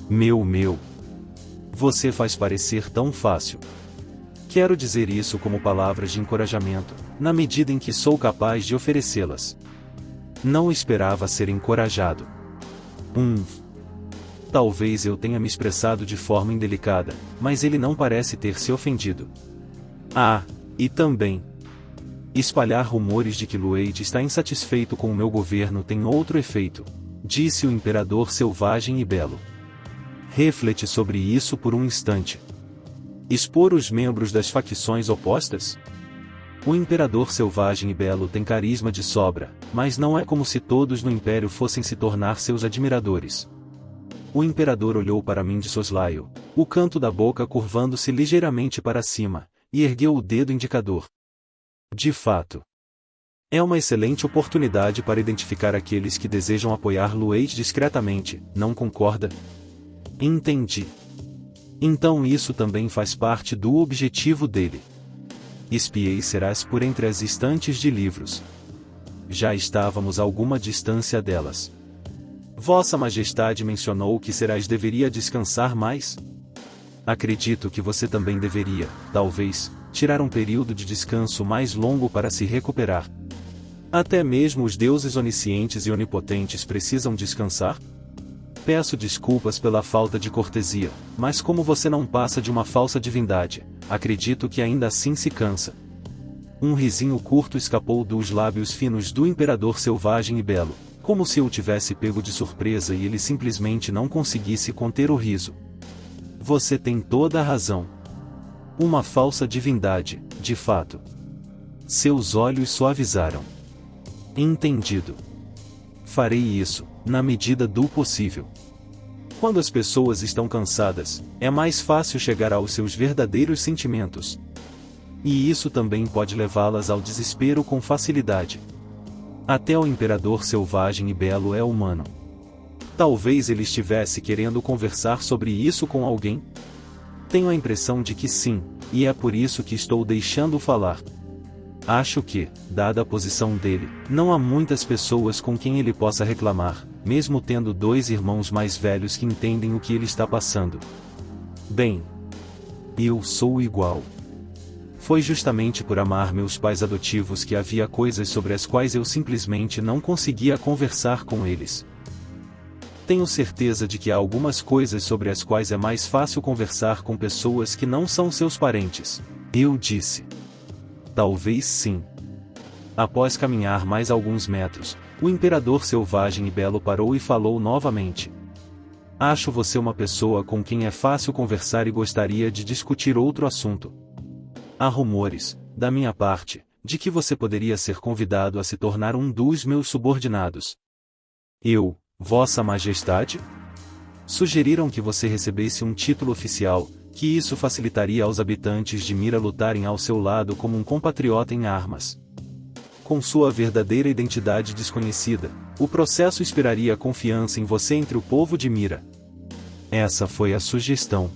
Meu. Você faz parecer tão fácil. Quero dizer isso como palavras de encorajamento, na medida em que sou capaz de oferecê-las. Não esperava ser encorajado. Talvez eu tenha me expressado de forma indelicada, mas ele não parece ter se ofendido. E também, espalhar rumores de que Lueit está insatisfeito com o meu governo tem outro efeito, disse o imperador selvagem e belo. Reflete sobre isso por um instante. Expor os membros das facções opostas? O imperador selvagem e belo tem carisma de sobra, mas não é como se todos no império fossem se tornar seus admiradores. O imperador olhou para mim de soslaio, o canto da boca curvando-se ligeiramente para cima, e ergueu o dedo indicador. De fato, é uma excelente oportunidade para identificar aqueles que desejam apoiar Lueit discretamente, não concorda? Entendi. Então isso também faz parte do objetivo dele. Espiei serás por entre as estantes de livros. Já estávamos a alguma distância delas. Vossa Majestade mencionou que Serás deveria descansar mais? Acredito que você também deveria, talvez, tirar um período de descanso mais longo para se recuperar. Até mesmo os deuses oniscientes e onipotentes precisam descansar? Peço desculpas pela falta de cortesia, mas como você não passa de uma falsa divindade, acredito que ainda assim se cansa. Um risinho curto escapou dos lábios finos do imperador selvagem e belo, como se eu tivesse pego de surpresa e ele simplesmente não conseguisse conter o riso. Você tem toda a razão. Uma falsa divindade, de fato. Seus olhos suavizaram. Entendido. Farei isso, na medida do possível. Quando as pessoas estão cansadas, é mais fácil chegar aos seus verdadeiros sentimentos. E isso também pode levá-las ao desespero com facilidade. Até o imperador selvagem e belo é humano. Talvez ele estivesse querendo conversar sobre isso com alguém? Tenho a impressão de que sim, e é por isso que estou deixando falar. Acho que, dada a posição dele, não há muitas pessoas com quem ele possa reclamar, mesmo tendo 2 irmãos mais velhos que entendem o que ele está passando. Bem, eu sou igual. Foi justamente por amar meus pais adotivos que havia coisas sobre as quais eu simplesmente não conseguia conversar com eles. Tenho certeza de que há algumas coisas sobre as quais é mais fácil conversar com pessoas que não são seus parentes, eu disse. Talvez sim. Após caminhar mais alguns metros, o imperador selvagem e belo parou e falou novamente. Acho você uma pessoa com quem é fácil conversar e gostaria de discutir outro assunto. Há rumores, da minha parte, de que você poderia ser convidado a se tornar um dos meus subordinados. Eu, Vossa Majestade? Sugeriram que você recebesse um título oficial, que isso facilitaria aos habitantes de Mira lutarem ao seu lado como um compatriota em armas. Com sua verdadeira identidade desconhecida, o processo inspiraria confiança em você entre o povo de Mira. Essa foi a sugestão.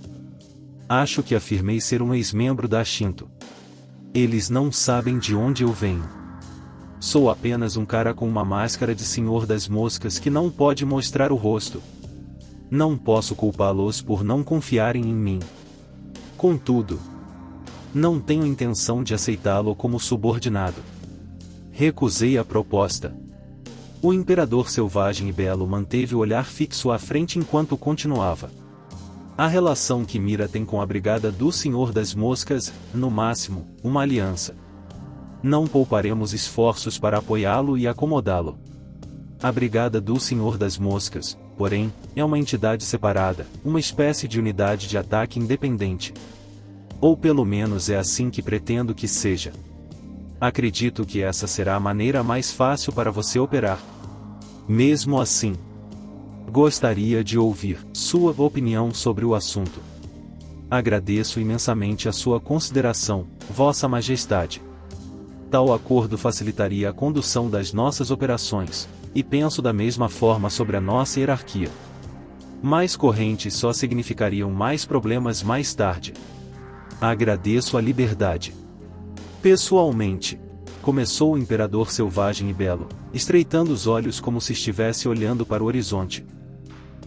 Acho que afirmei ser um ex-membro da Shinto. Eles não sabem de onde eu venho. Sou apenas um cara com uma máscara de Senhor das Moscas que não pode mostrar o rosto. Não posso culpá-los por não confiarem em mim. Contudo, não tenho intenção de aceitá-lo como subordinado. Recusei a proposta. O imperador selvagem e belo manteve o olhar fixo à frente enquanto continuava. A relação que Mira tem com a brigada do Senhor das Moscas, no máximo, uma aliança. Não pouparemos esforços para apoiá-lo e acomodá-lo. A brigada do Senhor das Moscas, porém, é uma entidade separada, uma espécie de unidade de ataque independente. Ou pelo menos é assim que pretendo que seja. Acredito que essa será a maneira mais fácil para você operar. Mesmo assim, gostaria de ouvir sua opinião sobre o assunto. Agradeço imensamente a sua consideração, Vossa Majestade. Tal acordo facilitaria a condução das nossas operações, e penso da mesma forma sobre a nossa hierarquia. Mais correntes só significariam mais problemas mais tarde. Agradeço a liberdade. Pessoalmente, começou o imperador selvagem e belo, estreitando os olhos como se estivesse olhando para o horizonte.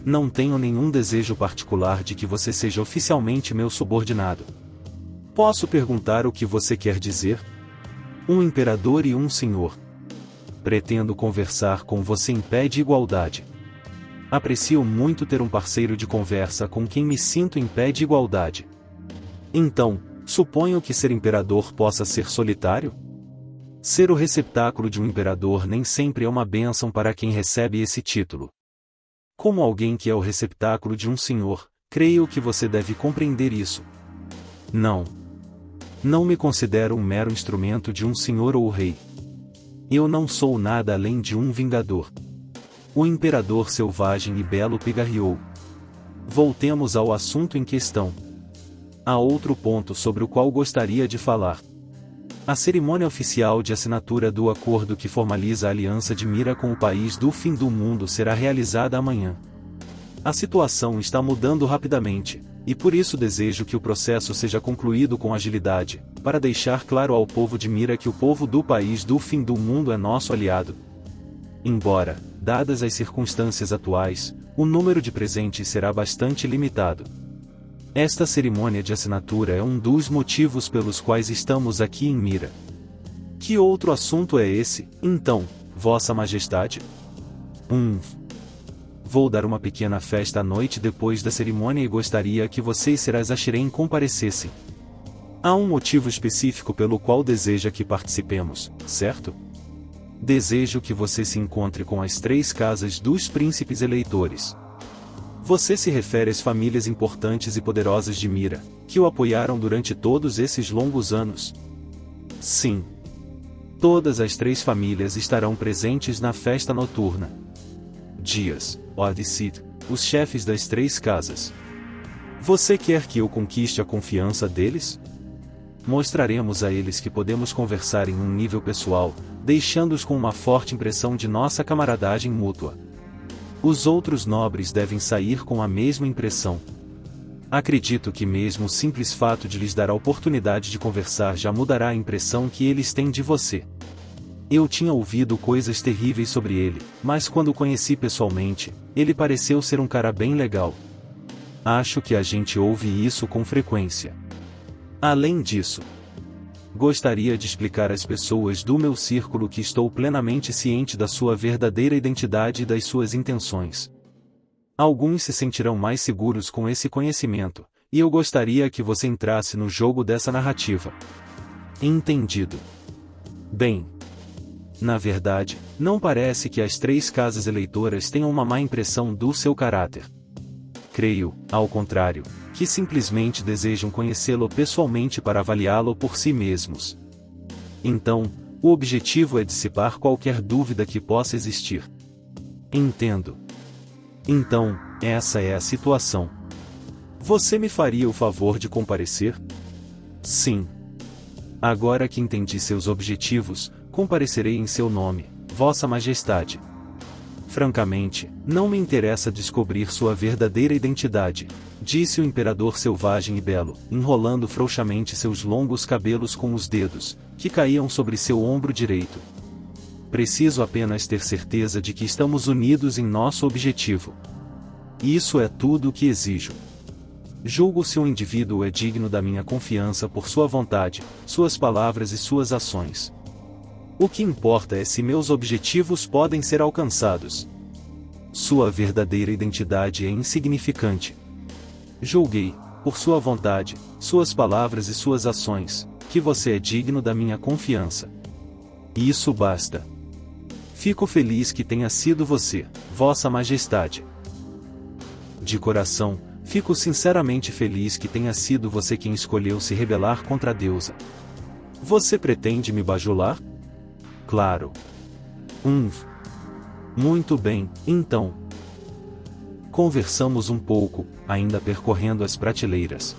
Não tenho nenhum desejo particular de que você seja oficialmente meu subordinado. Posso perguntar o que você quer dizer? Um imperador e um senhor. Pretendo conversar com você em pé de igualdade. Aprecio muito ter um parceiro de conversa com quem me sinto em pé de igualdade. Então, suponho que ser imperador possa ser solitário? Ser o receptáculo de um imperador nem sempre é uma bênção para quem recebe esse título. Como alguém que é o receptáculo de um senhor, creio que você deve compreender isso. Não. Não me considero um mero instrumento de um senhor ou rei. Eu não sou nada além de um vingador. O imperador selvagem e belo pigarreou. Voltemos ao assunto em questão. Há outro ponto sobre o qual gostaria de falar. A cerimônia oficial de assinatura do acordo que formaliza a aliança de Mira com o país do fim do mundo será realizada amanhã. A situação está mudando rapidamente, e por isso desejo que o processo seja concluído com agilidade, para deixar claro ao povo de Mira que o povo do país do fim do mundo é nosso aliado. Embora, dadas as circunstâncias atuais, o número de presentes será bastante limitado. Esta cerimônia de assinatura é um dos motivos pelos quais estamos aqui em Mira. Que outro assunto é esse, então, Vossa Majestade? Vou dar uma pequena festa à noite depois da cerimônia e gostaria que vocês Serazashirem comparecessem. Há um motivo específico pelo qual deseja que participemos, certo? Desejo que você se encontre com as 3 casas dos príncipes eleitores. Você se refere às famílias importantes e poderosas de Mira, que o apoiaram durante todos esses longos anos? Sim. Todas as 3 famílias estarão presentes na festa noturna. Dias, Odicid, os chefes das 3 casas. Você quer que eu conquiste a confiança deles? Mostraremos a eles que podemos conversar em um nível pessoal, deixando-os com uma forte impressão de nossa camaradagem mútua. Os outros nobres devem sair com a mesma impressão. Acredito que mesmo o simples fato de lhes dar a oportunidade de conversar já mudará a impressão que eles têm de você. Eu tinha ouvido coisas terríveis sobre ele, mas quando o conheci pessoalmente, ele pareceu ser um cara bem legal. Acho que a gente ouve isso com frequência. Além disso, gostaria de explicar às pessoas do meu círculo que estou plenamente ciente da sua verdadeira identidade e das suas intenções. Alguns se sentirão mais seguros com esse conhecimento, e eu gostaria que você entrasse no jogo dessa narrativa. Entendido? Bem, na verdade, não parece que as 3 casas eleitoras tenham uma má impressão do seu caráter. Creio, ao contrário, que simplesmente desejam conhecê-lo pessoalmente para avaliá-lo por si mesmos. Então, o objetivo é dissipar qualquer dúvida que possa existir. Entendo. Então, essa é a situação. Você me faria o favor de comparecer? Sim. Agora que entendi seus objetivos, comparecerei em seu nome, Vossa Majestade. Francamente, não me interessa descobrir sua verdadeira identidade, disse o imperador selvagem e belo, enrolando frouxamente seus longos cabelos com os dedos, que caíam sobre seu ombro direito. Preciso apenas ter certeza de que estamos unidos em nosso objetivo. Isso é tudo o que exijo. Julgo se um indivíduo é digno da minha confiança por sua vontade, suas palavras e suas ações. O que importa é se meus objetivos podem ser alcançados. Sua verdadeira identidade é insignificante. Julguei, por sua vontade, suas palavras e suas ações, que você é digno da minha confiança. Isso basta. Fico feliz que tenha sido você, Vossa Majestade. De coração, fico sinceramente feliz que tenha sido você quem escolheu se rebelar contra a deusa. Você pretende me bajular? Claro. Muito bem, então. Conversamos um pouco, ainda percorrendo as prateleiras.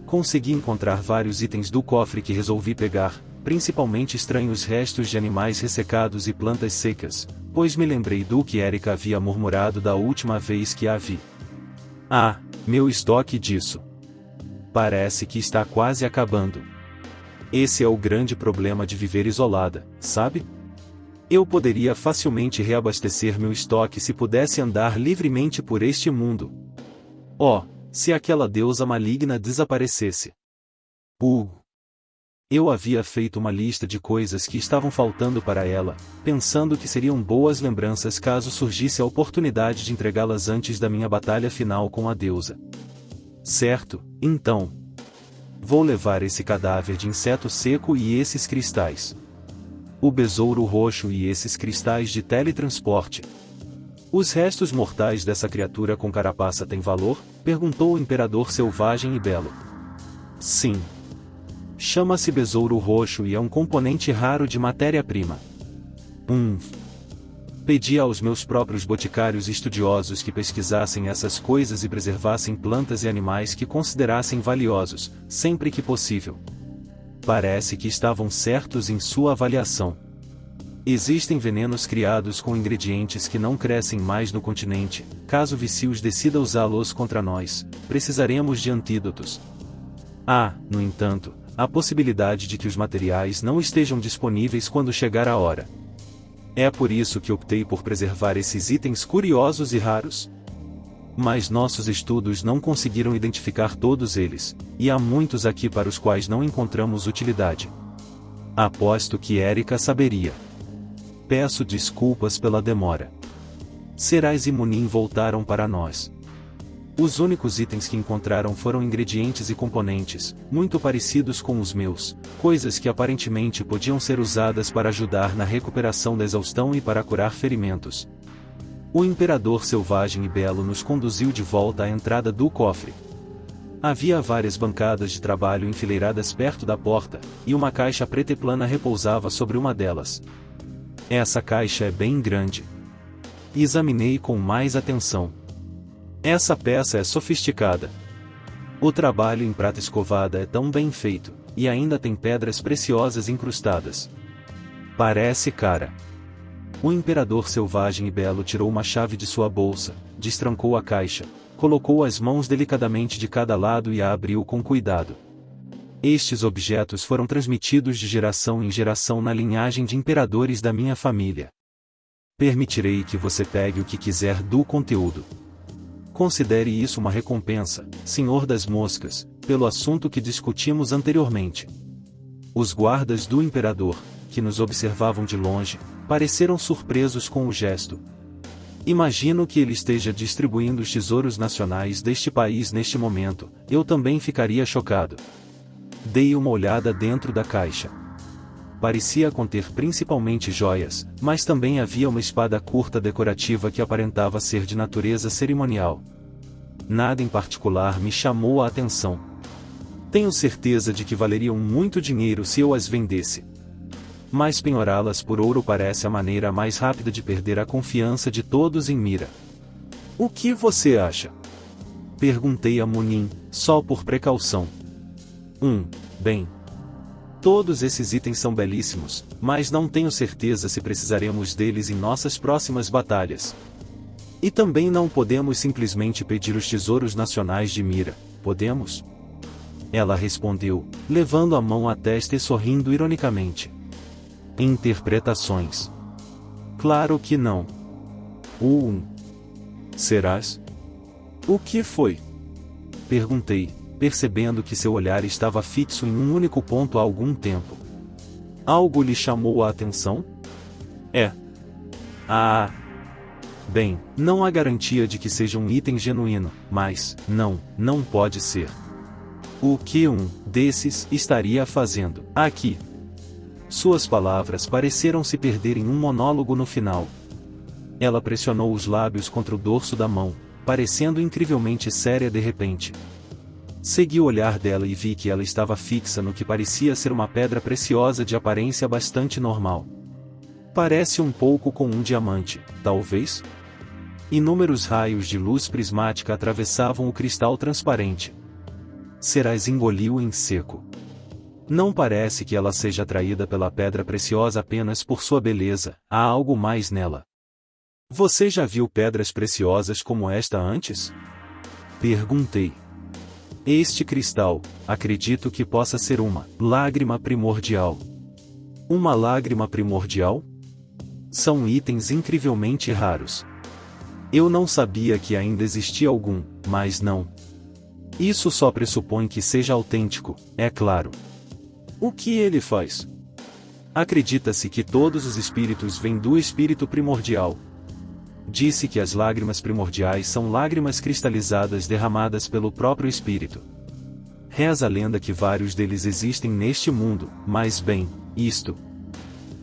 Consegui encontrar vários itens do cofre que resolvi pegar, principalmente estranhos restos de animais ressecados e plantas secas, pois me lembrei do que Erika havia murmurado da última vez que a vi. Ah, meu estoque disso. Parece que está quase acabando. Esse é o grande problema de viver isolada, sabe? Eu poderia facilmente reabastecer meu estoque se pudesse andar livremente por este mundo. Oh, se aquela deusa maligna desaparecesse. Eu havia feito uma lista de coisas que estavam faltando para ela, pensando que seriam boas lembranças caso surgisse a oportunidade de entregá-las antes da minha batalha final com a deusa. Certo, então. Vou levar esse cadáver de inseto seco e esses cristais. O besouro roxo e esses cristais de teletransporte. Os restos mortais dessa criatura com carapaça têm valor? Perguntou o imperador selvagem e belo. Sim. Chama-se besouro roxo e é um componente raro de matéria-prima. Pedi aos meus próprios boticários estudiosos que pesquisassem essas coisas e preservassem plantas e animais que considerassem valiosos, sempre que possível. Parece que estavam certos em sua avaliação. Existem venenos criados com ingredientes que não crescem mais no continente. Caso Vicious decida usá-los contra nós, precisaremos de antídotos. Há, no entanto, a possibilidade de que os materiais não estejam disponíveis quando chegar a hora. É por isso que optei por preservar esses itens curiosos e raros. Mas nossos estudos não conseguiram identificar todos eles, e há muitos aqui para os quais não encontramos utilidade. Aposto que Erika saberia. Peço desculpas pela demora. Cerais e Munin voltaram para nós. Os únicos itens que encontraram foram ingredientes e componentes, muito parecidos com os meus, coisas que aparentemente podiam ser usadas para ajudar na recuperação da exaustão e para curar ferimentos. O imperador selvagem e belo nos conduziu de volta à entrada do cofre. Havia várias bancadas de trabalho enfileiradas perto da porta, e uma caixa preta e plana repousava sobre uma delas. Essa caixa é bem grande. Examinei com mais atenção. Essa peça é sofisticada. O trabalho em prata escovada é tão bem feito, e ainda tem pedras preciosas incrustadas. Parece cara. O imperador selvagem e belo tirou uma chave de sua bolsa, destrancou a caixa, colocou as mãos delicadamente de cada lado e a abriu com cuidado. Estes objetos foram transmitidos de geração em geração na linhagem de imperadores da minha família. Permitirei que você pegue o que quiser do conteúdo. Considere isso uma recompensa, Senhor das Moscas, pelo assunto que discutimos anteriormente. Os guardas do imperador, que nos observavam de longe, pareceram surpresos com o gesto. Imagino que ele esteja distribuindo os tesouros nacionais deste país neste momento, eu também ficaria chocado. Dei uma olhada dentro da caixa. Parecia conter principalmente joias, mas também havia uma espada curta decorativa que aparentava ser de natureza cerimonial. Nada em particular me chamou a atenção. Tenho certeza de que valeriam muito dinheiro se eu as vendesse. Mas penhorá-las por ouro parece a maneira mais rápida de perder a confiança de todos em Mira. O que você acha? Perguntei a Munin, só por precaução. Bem. Todos esses itens são belíssimos, mas não tenho certeza se precisaremos deles em nossas próximas batalhas. E também não podemos simplesmente pedir os tesouros nacionais de Mira, podemos? Ela respondeu, levando a mão à testa e sorrindo ironicamente. Interpretações. Claro que não. Serás? O que foi? Perguntei, percebendo que seu olhar estava fixo em um único ponto há algum tempo. Algo lhe chamou a atenção? Bem, não há garantia de que seja um item genuíno, mas, não pode ser. O que um desses estaria fazendo aqui? Suas palavras pareceram se perder em um monólogo no final. Ela pressionou os lábios contra o dorso da mão, parecendo incrivelmente séria de repente. Segui o olhar dela e vi que ela estava fixa no que parecia ser uma pedra preciosa de aparência bastante normal. Parece um pouco com um diamante, talvez? Inúmeros raios de luz prismática atravessavam o cristal transparente. Serás engoliu em seco. Não parece que ela seja atraída pela pedra preciosa apenas por sua beleza, há algo mais nela. Você já viu pedras preciosas como esta antes? Perguntei. Este cristal, acredito que possa ser uma lágrima primordial. Uma lágrima primordial? São itens incrivelmente raros. Eu não sabia que ainda existia algum, mas não. Isso só pressupõe que seja autêntico, é claro. O que ele faz? Acredita-se que todos os espíritos vêm do espírito primordial. Disse que as lágrimas primordiais são lágrimas cristalizadas derramadas pelo próprio espírito. Reza a lenda que vários deles existem neste mundo, mas bem, isto,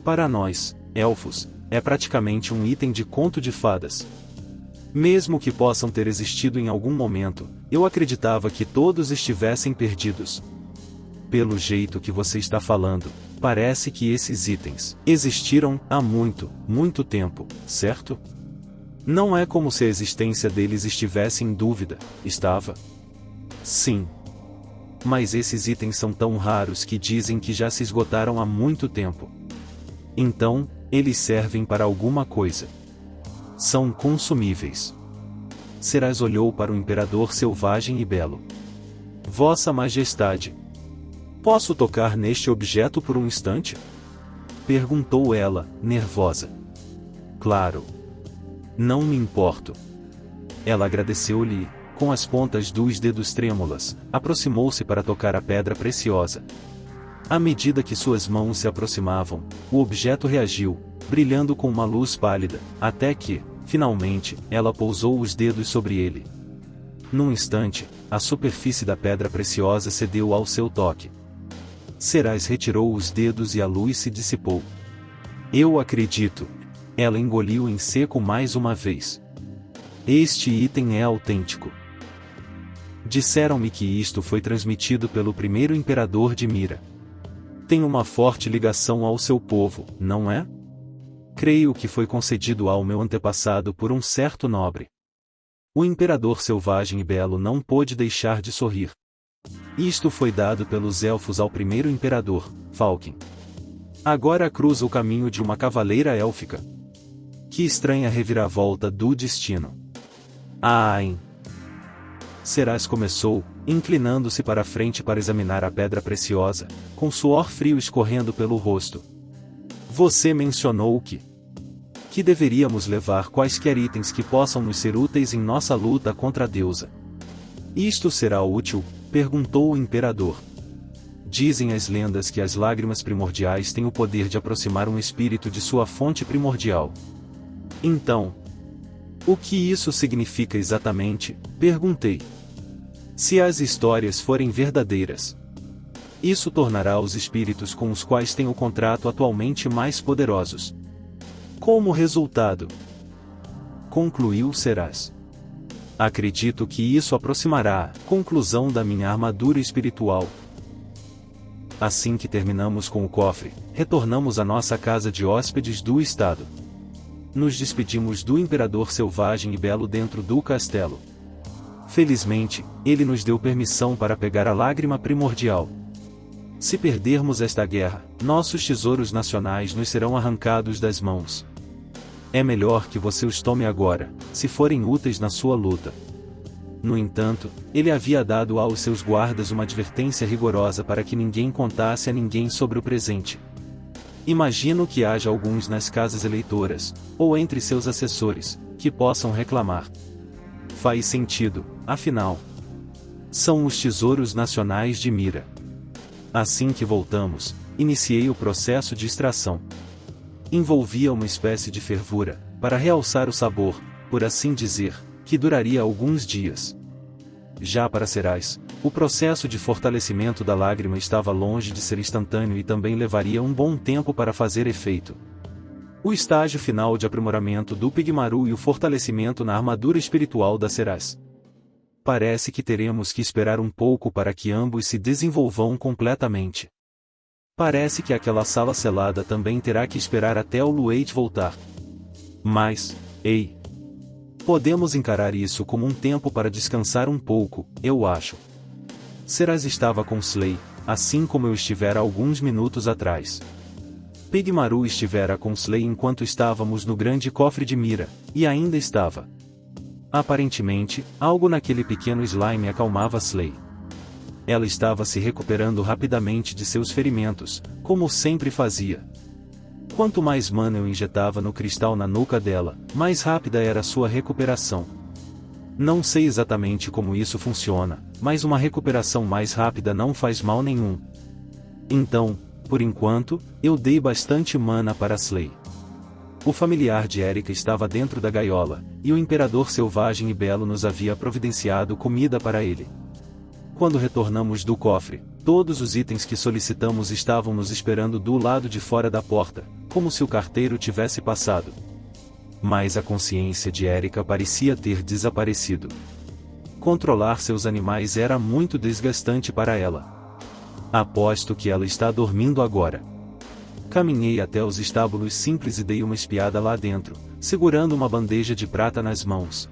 para nós, elfos, é praticamente um item de conto de fadas. Mesmo que possam ter existido em algum momento, eu acreditava que todos estivessem perdidos. Pelo jeito que você está falando, parece que esses itens existiram há muito tempo, certo? Não é como se a existência deles estivesse em dúvida, estava? Sim. Mas esses itens são tão raros que dizem que já se esgotaram há muito tempo. Então, eles servem para alguma coisa. São consumíveis. Serás olhou para o imperador selvagem e belo. Vossa Majestade. Posso tocar neste objeto por um instante? Perguntou ela, nervosa. Claro. Não me importo. Ela agradeceu-lhe e, com as pontas dos dedos trêmulas, aproximou-se para tocar a pedra preciosa. À medida que suas mãos se aproximavam, o objeto reagiu, brilhando com uma luz pálida, até que, finalmente, ela pousou os dedos sobre ele. Num instante, a superfície da pedra preciosa cedeu ao seu toque. Serás retirou os dedos e a luz se dissipou. Eu acredito. Ela engoliu em seco mais uma vez. Este item é autêntico. Disseram-me que isto foi transmitido pelo primeiro imperador de Mira. Tem uma forte ligação ao seu povo, não é? Creio que foi concedido ao meu antepassado por um certo nobre. O imperador selvagem e belo não pôde deixar de sorrir. Isto foi dado pelos elfos ao primeiro imperador, Falken. Agora cruza o caminho de uma cavaleira élfica. Que estranha reviravolta do destino. Hein? Serás começou, inclinando-se para a frente para examinar a pedra preciosa, com suor frio escorrendo pelo rosto. Você mencionou que deveríamos levar quaisquer itens que possam nos ser úteis em nossa luta contra a deusa. Isto será útil? Perguntou o imperador. Dizem as lendas que as lágrimas primordiais têm o poder de aproximar um espírito de sua fonte primordial. Então, o que isso significa exatamente? Perguntei. Se as histórias forem verdadeiras, isso tornará os espíritos com os quais tem o contrato atualmente mais poderosos. Como resultado, concluiu Serás. Acredito que isso aproximará a conclusão da minha armadura espiritual. Assim que terminamos com o cofre, retornamos à nossa casa de hóspedes do estado. Nos despedimos do imperador selvagem e belo dentro do castelo. Felizmente, ele nos deu permissão para pegar a lágrima primordial. Se perdermos esta guerra, nossos tesouros nacionais nos serão arrancados das mãos. É melhor que você os tome agora, se forem úteis na sua luta. No entanto, ele havia dado aos seus guardas uma advertência rigorosa para que ninguém contasse a ninguém sobre o presente. Imagino que haja alguns nas casas eleitoras, ou entre seus assessores, que possam reclamar. Faz sentido, afinal. São os tesouros nacionais de Mira. Assim que voltamos, iniciei o processo de extração. Envolvia uma espécie de fervura, para realçar o sabor, por assim dizer, que duraria alguns dias. Já para Serás, o processo de fortalecimento da lágrima estava longe de ser instantâneo e também levaria um bom tempo para fazer efeito. O estágio final de aprimoramento do Pigmaru e o fortalecimento na armadura espiritual da Serás. Parece que teremos que esperar um pouco para que ambos se desenvolvam completamente. Parece que aquela sala selada também terá que esperar até o Lueit voltar. Mas, ei! Podemos encarar isso como um tempo para descansar um pouco, eu acho. Serás estava com Slay, assim como eu estivera alguns minutos atrás. Pigmaru estivera com Slay enquanto estávamos no grande cofre de Mira, e ainda estava. Aparentemente, algo naquele pequeno slime acalmava Slay. Ela estava se recuperando rapidamente de seus ferimentos, como sempre fazia. Quanto mais mana eu injetava no cristal na nuca dela, mais rápida era sua recuperação. Não sei exatamente como isso funciona, mas uma recuperação mais rápida não faz mal nenhum. Então, por enquanto, eu dei bastante mana para Slay. O familiar de Erika estava dentro da gaiola, e o imperador selvagem e belo nos havia providenciado comida para ele. Quando retornamos do cofre, todos os itens que solicitamos estavam nos esperando do lado de fora da porta, como se o carteiro tivesse passado. Mas a consciência de Erika parecia ter desaparecido. Controlar seus animais era muito desgastante para ela. Aposto que ela está dormindo agora. Caminhei até os estábulos simples e dei uma espiada lá dentro, segurando uma bandeja de prata nas mãos.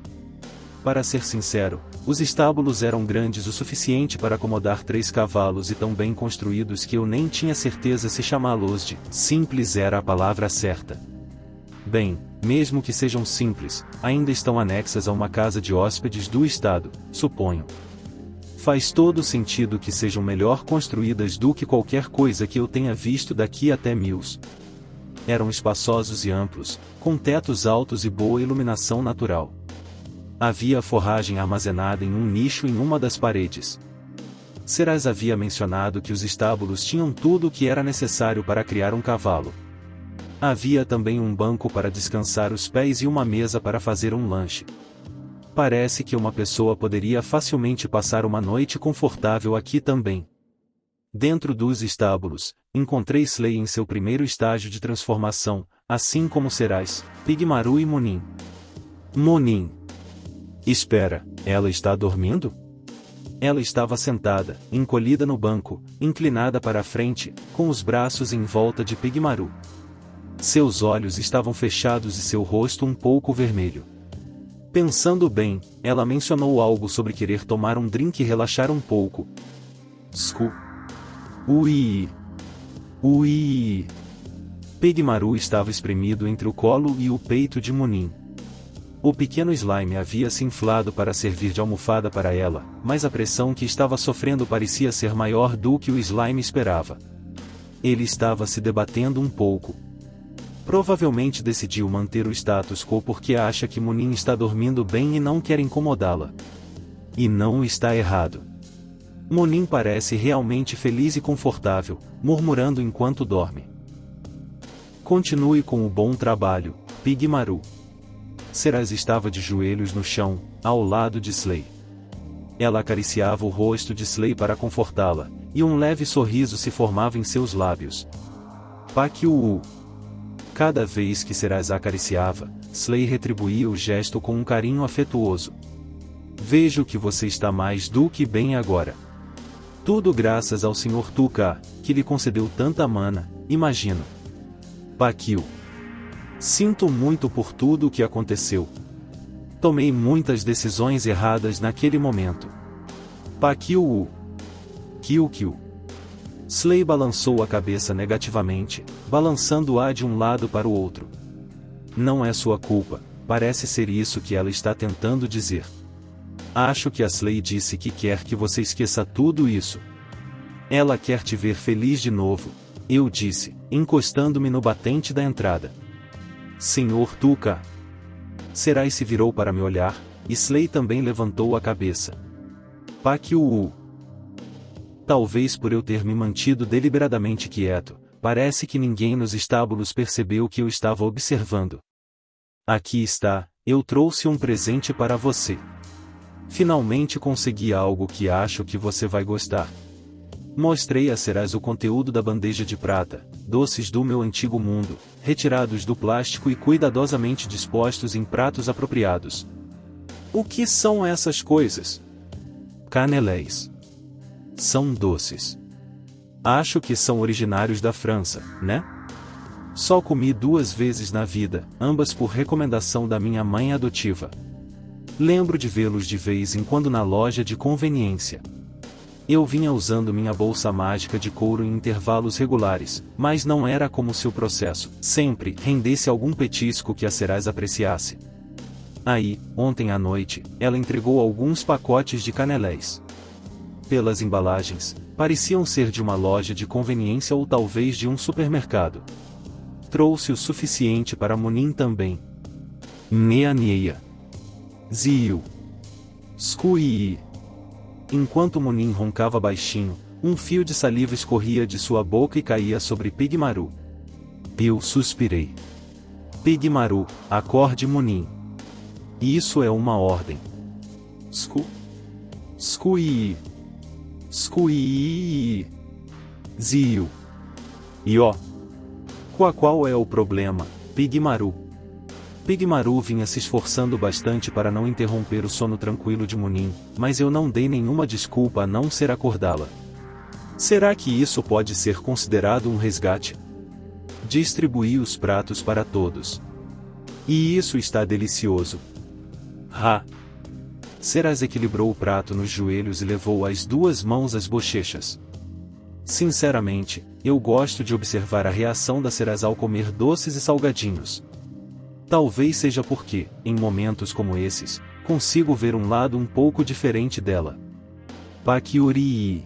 Para ser sincero, os estábulos eram grandes o suficiente para acomodar 3 cavalos e tão bem construídos que eu nem tinha certeza se chamá-los de simples era a palavra certa. Bem, mesmo que sejam simples, ainda estão anexas a uma casa de hóspedes do estado, suponho. Faz todo sentido que sejam melhor construídas do que qualquer coisa que eu tenha visto daqui até Mills. Eram espaçosos e amplos, com tetos altos e boa iluminação natural. Havia forragem armazenada em um nicho em uma das paredes. Serás havia mencionado que os estábulos tinham tudo o que era necessário para criar um cavalo. Havia também um banco para descansar os pés e uma mesa para fazer um lanche. Parece que uma pessoa poderia facilmente passar uma noite confortável aqui também. Dentro dos estábulos, encontrei Slay em seu primeiro estágio de transformação, assim como Serás, Pigmaru e Munin. Espera, ela está dormindo? Ela estava sentada, encolhida no banco, inclinada para a frente, com os braços em volta de Pigmaru. Seus olhos estavam fechados e seu rosto um pouco vermelho. Pensando bem, ela mencionou algo sobre querer tomar um drink e relaxar um pouco. Sku. Ui. Ui. Pigmaru estava espremido entre o colo e o peito de Munin. O pequeno slime havia se inflado para servir de almofada para ela, mas a pressão que estava sofrendo parecia ser maior do que o slime esperava. Ele estava se debatendo um pouco. Provavelmente decidiu manter o status quo porque acha que Munin está dormindo bem e não quer incomodá-la. E não está errado. Munin parece realmente feliz e confortável, murmurando enquanto dorme. Continue com o bom trabalho, Pigmaru. Seraz estava de joelhos no chão, ao lado de Slay. Ela acariciava o rosto de Slay para confortá-la, e um leve sorriso se formava em seus lábios. Pakiuu. Cada vez que Seraz a acariciava, Slay retribuía o gesto com um carinho afetuoso. Vejo que você está mais do que bem agora. Tudo graças ao Sr. Tuka, que lhe concedeu tanta mana, imagino. Pakiuu. Sinto muito por tudo o que aconteceu. Tomei muitas decisões erradas naquele momento. Pakiuu. Kiu. Slay balançou a cabeça negativamente, balançando-a de um lado para o outro. Não é sua culpa, parece ser isso que ela está tentando dizer. Acho que a Slay disse que quer que você esqueça tudo isso. Ela quer te ver feliz de novo, eu disse, encostando-me no batente da entrada. Senhor Tuka. Seraz se virou para me olhar, e Slay também levantou a cabeça. Pakiuu. Talvez por eu ter me mantido deliberadamente quieto, parece que ninguém nos estábulos percebeu que eu estava observando. Aqui está, eu trouxe um presente para você. Finalmente consegui algo que acho que você vai gostar. Mostrei a Seraz o conteúdo da bandeja de prata, doces do meu antigo mundo, retirados do plástico e cuidadosamente dispostos em pratos apropriados. O que são essas coisas? Caneléis. São doces. Acho que são originários da França, né? Só comi 2 vezes na vida, ambas por recomendação da minha mãe adotiva. Lembro de vê-los de vez em quando na loja de conveniência. Eu vinha usando minha bolsa mágica de couro em intervalos regulares, mas não era como se o processo, sempre, rendesse algum petisco que a Seraz apreciasse. Aí, ontem à noite, ela entregou alguns pacotes de caneléis. Pelas embalagens, pareciam ser de uma loja de conveniência ou talvez de um supermercado. Trouxe o suficiente para Munin também. Neaneia. Ziu. Skui. Enquanto Munin roncava baixinho, um fio de saliva escorria de sua boca e caía sobre Pigmaru. Eu suspirei. Pigmaru, acorde Munin. Isso é uma ordem. Skui. Skui. Ziu. Qual é o problema, Pigmaru? Pigmaru vinha se esforçando bastante para não interromper o sono tranquilo de Munin, mas eu não dei nenhuma desculpa a não ser acordá-la. Será que isso pode ser considerado um resgate? Distribuí os pratos para todos. E isso está delicioso. Seraz equilibrou o prato nos joelhos e levou as 2 mãos às bochechas. Sinceramente, eu gosto de observar a reação da Seraz ao comer doces e salgadinhos. Talvez seja porque, em momentos como esses, consigo ver um lado um pouco diferente dela. Pakiuri.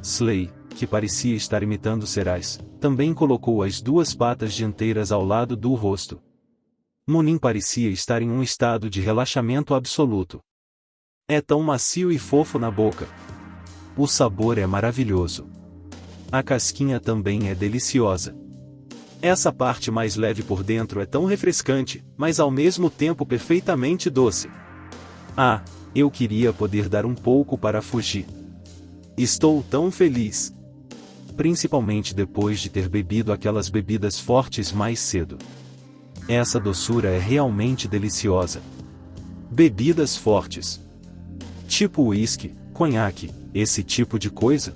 Slay, que parecia estar imitando Seraz, também colocou as 2 patas dianteiras ao lado do rosto. Munin parecia estar em um estado de relaxamento absoluto. É tão macio e fofo na boca. O sabor é maravilhoso. A casquinha também é deliciosa. Essa parte mais leve por dentro é tão refrescante, mas ao mesmo tempo perfeitamente doce. Eu queria poder dar um pouco para fugir. Estou tão feliz. Principalmente depois de ter bebido aquelas bebidas fortes mais cedo. Essa doçura é realmente deliciosa. Bebidas fortes. Tipo uísque, conhaque, esse tipo de coisa?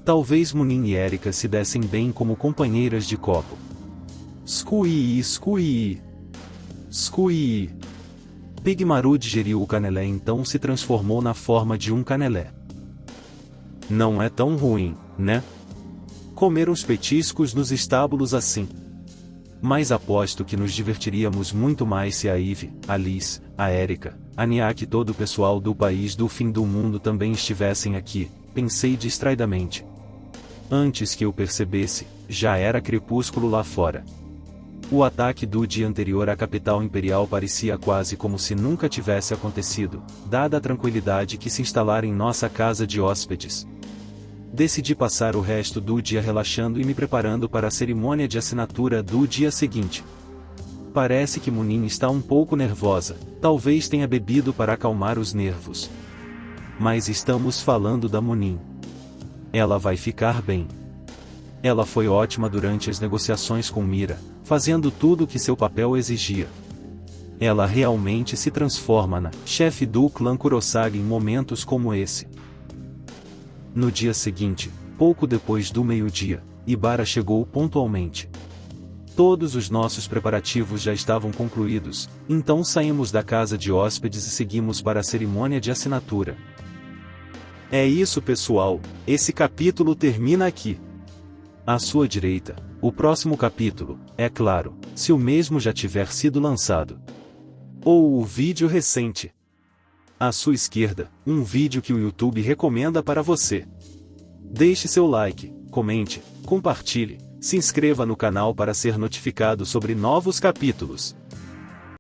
Talvez Munin e Erika se dessem bem como companheiras de copo. Squee, squee. Squee. Pigmaru digeriu o canelé, então se transformou na forma de um canelé. Não é tão ruim, né? Comer uns petiscos nos estábulos assim. Mas aposto que nos divertiríamos muito mais se a Ivy, a Liz, a Erika, a Niak e todo o pessoal do país do fim do mundo também estivessem aqui, pensei distraidamente. Antes que eu percebesse, já era crepúsculo lá fora. O ataque do dia anterior à capital imperial parecia quase como se nunca tivesse acontecido, dada a tranquilidade que se instalara em nossa casa de hóspedes. Decidi passar o resto do dia relaxando e me preparando para a cerimônia de assinatura do dia seguinte. Parece que Munin está um pouco nervosa, talvez tenha bebido para acalmar os nervos. Mas estamos falando da Munin. Ela vai ficar bem. Ela foi ótima durante as negociações com Mira, fazendo tudo o que seu papel exigia. Ela realmente se transforma na chefe do clã Kurosagi em momentos como esse. No dia seguinte, pouco depois do meio-dia, Ibara chegou pontualmente. Todos os nossos preparativos já estavam concluídos, então saímos da casa de hóspedes e seguimos para a cerimônia de assinatura. É isso, pessoal, esse capítulo termina aqui. À sua direita, o próximo capítulo, é claro, se o mesmo já tiver sido lançado. Ou o vídeo recente. À sua esquerda, um vídeo que o YouTube recomenda para você. Deixe seu like, comente, compartilhe, se inscreva no canal para ser notificado sobre novos capítulos.